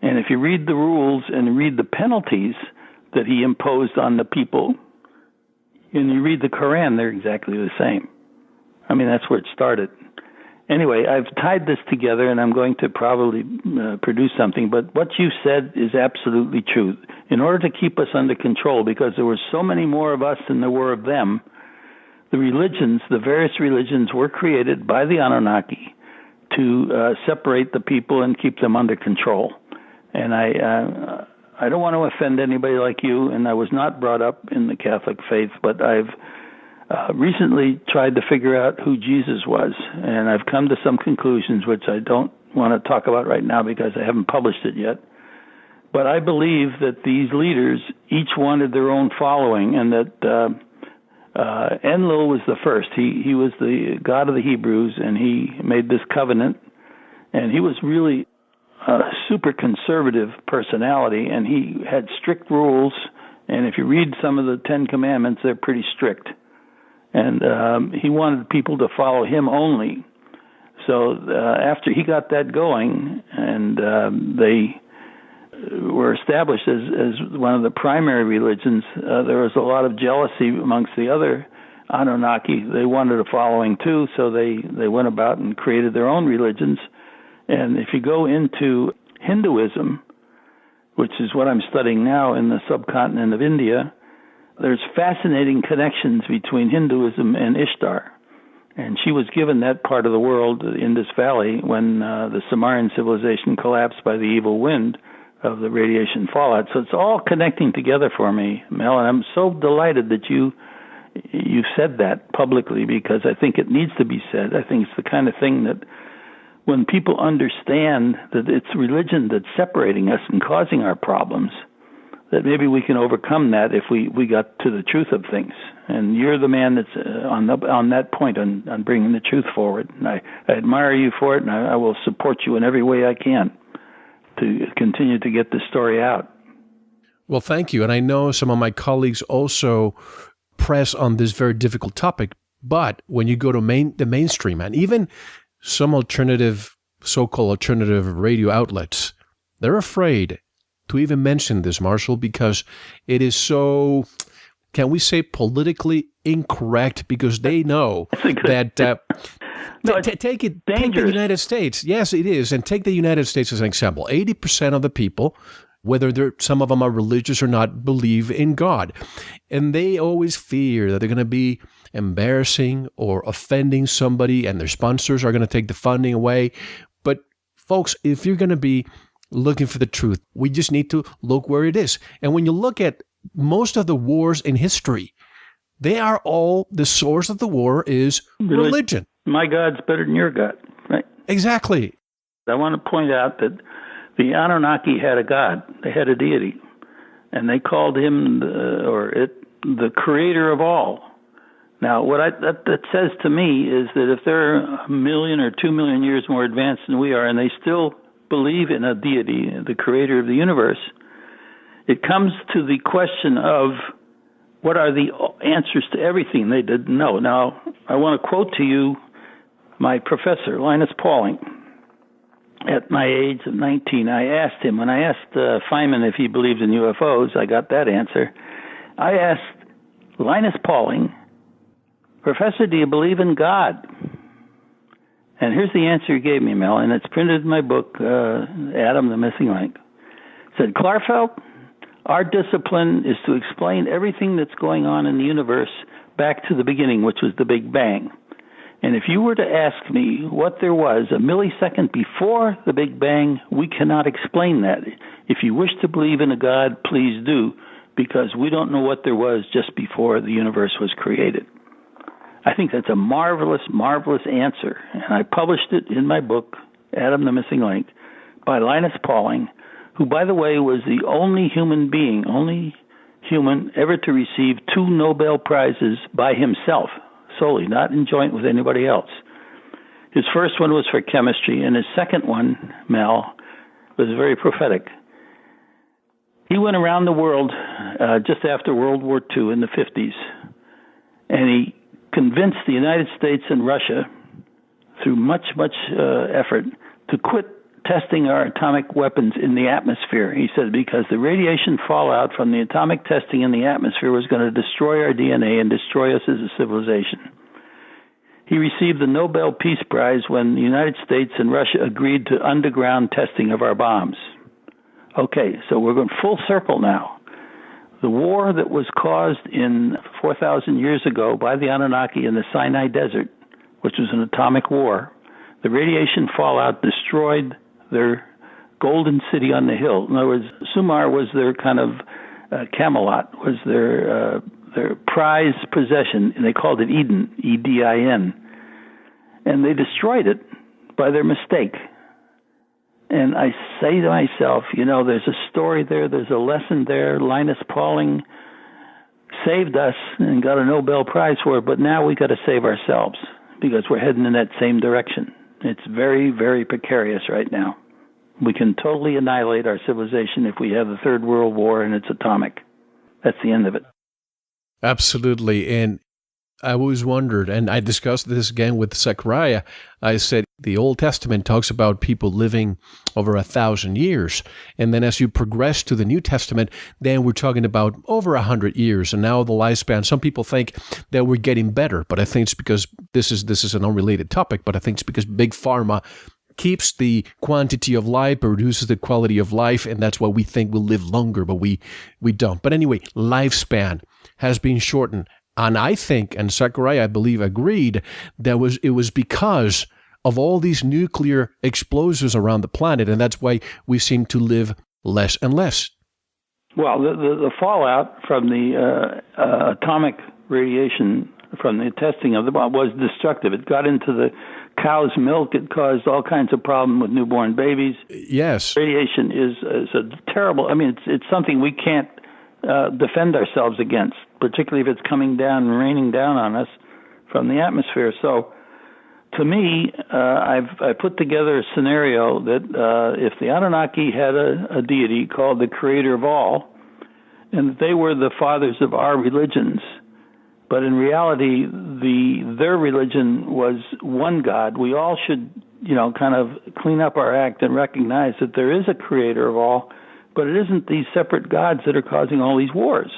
And if you read the rules and read the penalties that he imposed on the people, and you read the Quran, they're exactly the same. I mean, that's where it started. Anyway, I've tied this together, and I'm going to probably produce something, but what you said is absolutely true. In order to keep us under control, because there were so many more of us than there were of them, the religions, the various religions, were created by the Anunnaki to separate the people and keep them under control. And I don't want to offend anybody like you, and I was not brought up in the Catholic faith, but I've recently tried to figure out who Jesus was, and I've come to some conclusions which I don't want to talk about right now because I haven't published it yet. But I believe that these leaders each wanted their own following, and that Enlil was the first. He was the god of the Hebrews, and he made this covenant, and he was really a super conservative personality, and he had strict rules, and if you read some of the Ten Commandments, they're pretty strict. And he wanted people to follow him only. So after he got that going, and they were established as one of the primary religions, there was a lot of jealousy amongst the other Anunnaki. They wanted a following too, so they went about and created their own religions. And if you go into Hinduism, which is what I'm studying now in the subcontinent of India, there's fascinating connections between Hinduism and Ishtar. And she was given that part of the world, the Indus Valley, when the Sumerian civilization collapsed by the evil wind of the radiation fallout. So it's all connecting together for me, Mel, and I'm so delighted that you said that publicly, because I think it needs to be said. I think it's the kind of thing that when people understand that it's religion that's separating us and causing our problems, that maybe we can overcome that if we got to the truth of things. And you're the man that's on that point, on bringing the truth forward. And I admire you for it, and I will support you in every way I can to continue to get this story out. Well, thank you. And I know some of my colleagues also press on this very difficult topic, but when you go to the mainstream, and even some so-called alternative radio outlets, they're afraid to even mention this, Marshall, because it is so, can we say, politically incorrect, because they know that take the United States. Yes, it is. And take the United States as an example. 80% of the people, whether some of them are religious or not, believe in God. And they always fear that they're going to be embarrassing or offending somebody, and their sponsors are going to take the funding away. But folks, if you're going to be looking for the truth, we just need to look where it is. And when you look at most of the wars in history, they are all, the source of the war is religion. My God's better than your God, right? Exactly. I want to point out that the Anunnaki had a God. They had a deity. And they called him, the creator of all. Now, what that says to me is that if they're 1 million or 2 million years more advanced than we are, and they still believe in a deity, the creator of the universe, it comes to the question of what are the answers to everything they didn't know. Now, I want to quote to you my professor, Linus Pauling. At my age of 19, I asked him, when I asked Feynman if he believed in UFOs, I got that answer. I asked Linus Pauling, Professor, do you believe in God? And here's the answer he gave me, Mel, and it's printed in my book, Adam, the Missing Link. It said, Klarfeld, our discipline is to explain everything that's going on in the universe back to the beginning, which was the Big Bang. And if you were to ask me what there was a millisecond before the Big Bang, we cannot explain that. If you wish to believe in a God, please do, because we don't know what there was just before the universe was created. I think that's a marvelous, marvelous answer. And I published it in my book, Adam, the Missing Link, by Linus Pauling, who, by the way, was the only human ever to receive 2 Nobel Prizes by himself, solely, not in joint with anybody else. His first one was for chemistry, and his second one, Mel, was very prophetic. He went around the world just after World War II in the 50s, and he convinced the United States and Russia, through much effort, to quit testing our atomic weapons in the atmosphere. He said because the radiation fallout from the atomic testing in the atmosphere was going to destroy our DNA and destroy us as a civilization. He received the Nobel Peace Prize when the United States and Russia agreed to underground testing of our bombs. Okay, so we're going full circle now. The war that was caused in 4,000 years ago by the Anunnaki in the Sinai Desert, which was an atomic war, the radiation fallout destroyed their golden city on the hill. In other words, Sumar was their kind of Camelot, was their prized possession, and they called it Eden, E-D-I-N. And they destroyed it by their mistake. And I say to myself, there's a story there, there's a lesson there. Linus Pauling saved us and got a Nobel Prize for it, but now we got to save ourselves because we're heading in that same direction. It's very, very precarious right now. We can totally annihilate our civilization if we have the Third World War and it's atomic. That's the end of it. Absolutely. And I always wondered, and I discussed this again with Zechariah, I said the Old Testament talks about people living over 1,000 years. And then as you progress to the New Testament, then we're talking about over 100 years. And now the lifespan, some people think that we're getting better, but I think it's because this is an unrelated topic, but I think it's because Big Pharma keeps the quantity of life, but reduces the quality of life, and that's why we think we'll live longer, but we don't. But anyway, lifespan has been shortened. And I think, and Zechariah, I believe, agreed, that it was because of all these nuclear explosives around the planet, and that's why we seem to live less and less. Well, the fallout from the atomic radiation from the testing of the bomb was destructive. It got into the cow's milk. It caused all kinds of problems with newborn babies. Yes. Radiation is a terrible, it's something we can't defend ourselves against, particularly if it's coming down and raining down on us from the atmosphere. So, to me, I put together a scenario that if the Anunnaki had a deity called the creator of all, and they were the fathers of our religions, but in reality, their religion was one God. We all should, kind of clean up our act and recognize that there is a creator of all, but it isn't these separate gods that are causing all these wars.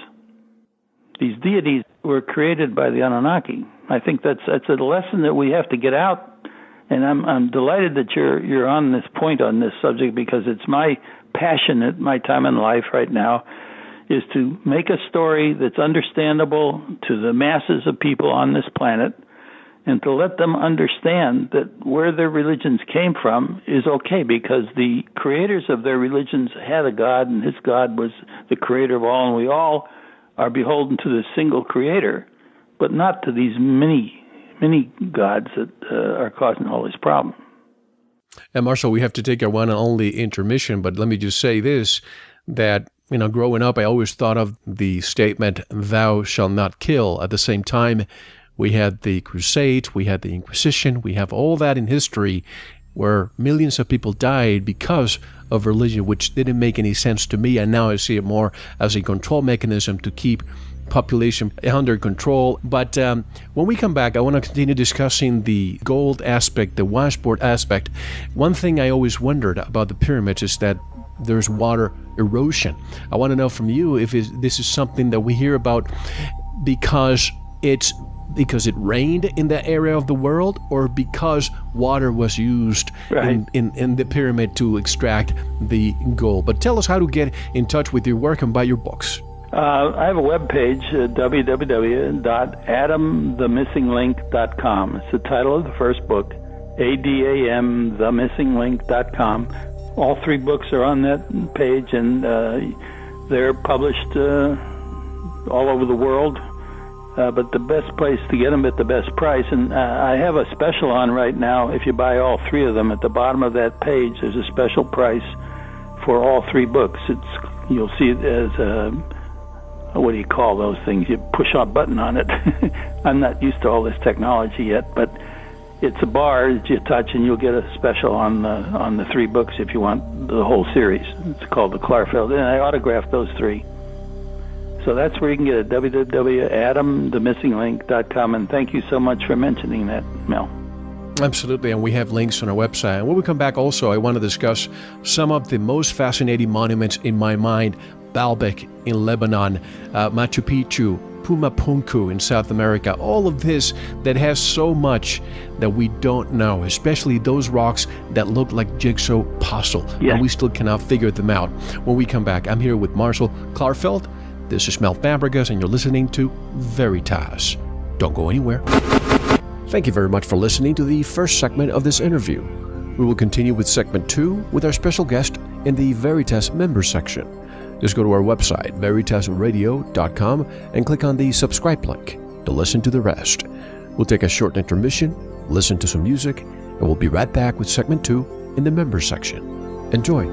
These deities were created by the Anunnaki. I think that's a lesson that we have to get out, and I'm delighted that you're on this point on this subject because it's my passion at my time in life right now is to make a story that's understandable to the masses of people on this planet and to let them understand that where their religions came from is okay because the creators of their religions had a God, and his God was the creator of all, and we all are beholden to the single creator, but not to these many gods that are causing all this problem. And Marshall, we have to take our one and only intermission, but let me just say this, that growing up, I always thought of the statement, "Thou shalt not kill." At the same time, we had the Crusades, we had the Inquisition, we have all that in history where millions of people died because of religion, which didn't make any sense to me, and now I see it more as a control mechanism to keep population under control. But when we come back, I want to continue discussing the gold aspect, the washboard aspect. One thing I always wondered about the pyramids is that there's water erosion. I want to know from you if this is something that we hear about because it rained in that area of the world, or because water was used in the pyramid to extract the gold. But tell us how to get in touch with your work and buy your books. I have a webpage, www.adamthemissinglink.com. It's the title of the first book, ADAMthemissinglink.com. All 3 books are on that page, and they're published all over the world. But the best place to get them at the best price, and I have a special on right now. If you buy all 3 of them, at the bottom of that page, there's a special price for all 3 books. You'll see it as what do you call those things? You push a button on it. I'm not used to all this technology yet, but it's a bar that you touch, and you'll get a special on the 3 books if you want the whole series. It's called the Klarfeld, and I autographed those 3. So that's where you can get it, www.adamthemissinglink.com, and thank you so much for mentioning that, Mel. Absolutely, and we have links on our website. And when we come back also, I want to discuss some of the most fascinating monuments in my mind: Baalbek in Lebanon, Machu Picchu, Pumapunku in South America, all of this that has so much that we don't know, especially those rocks that look like jigsaw puzzle, and we still cannot figure them out. When we come back, I'm here with Marshall Klarfeld. This is Mel Fabregas, and you're listening to Veritas. Don't go anywhere. Thank you very much for listening to the first segment of this interview. We will continue with segment 2 with our special guest in the Veritas member section. Just go to our website, VeritasRadio.com, and click on the subscribe link to listen to the rest. We'll take a short intermission, listen to some music, and we'll be right back with segment 2 in the member section. Enjoy.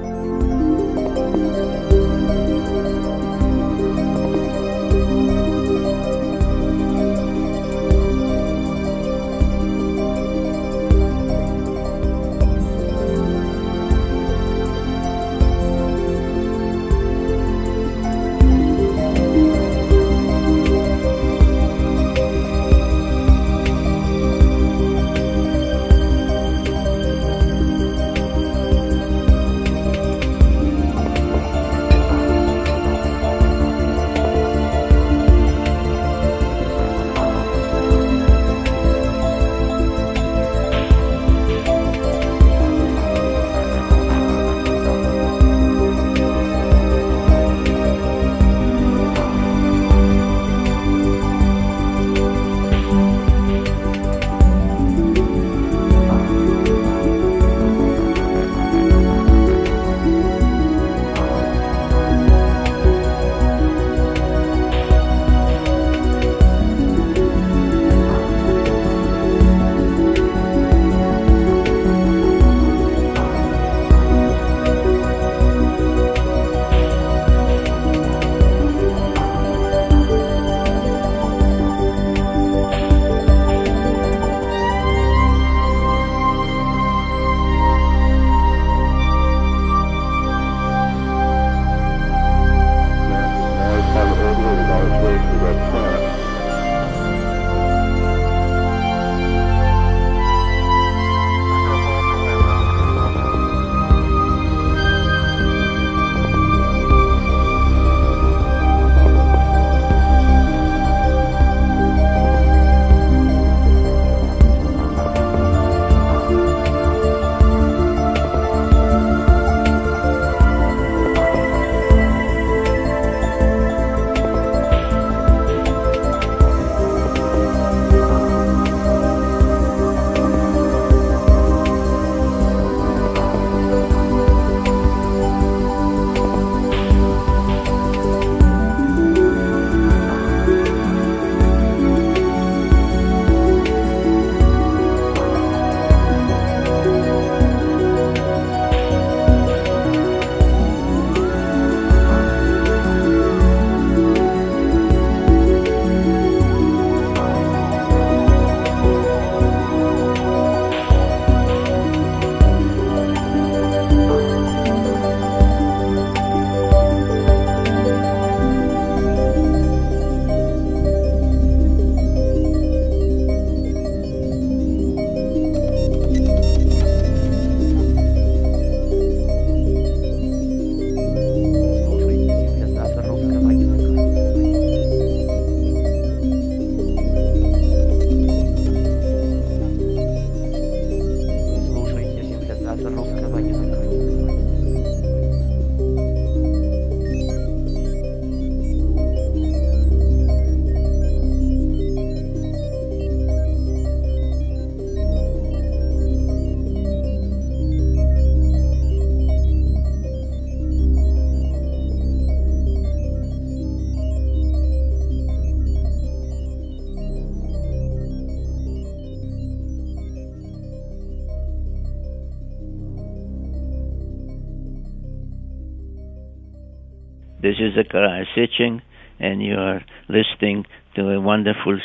This is Zachariah Sitchin, and you are listening to a wonderful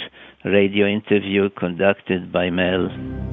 radio interview conducted by Mel.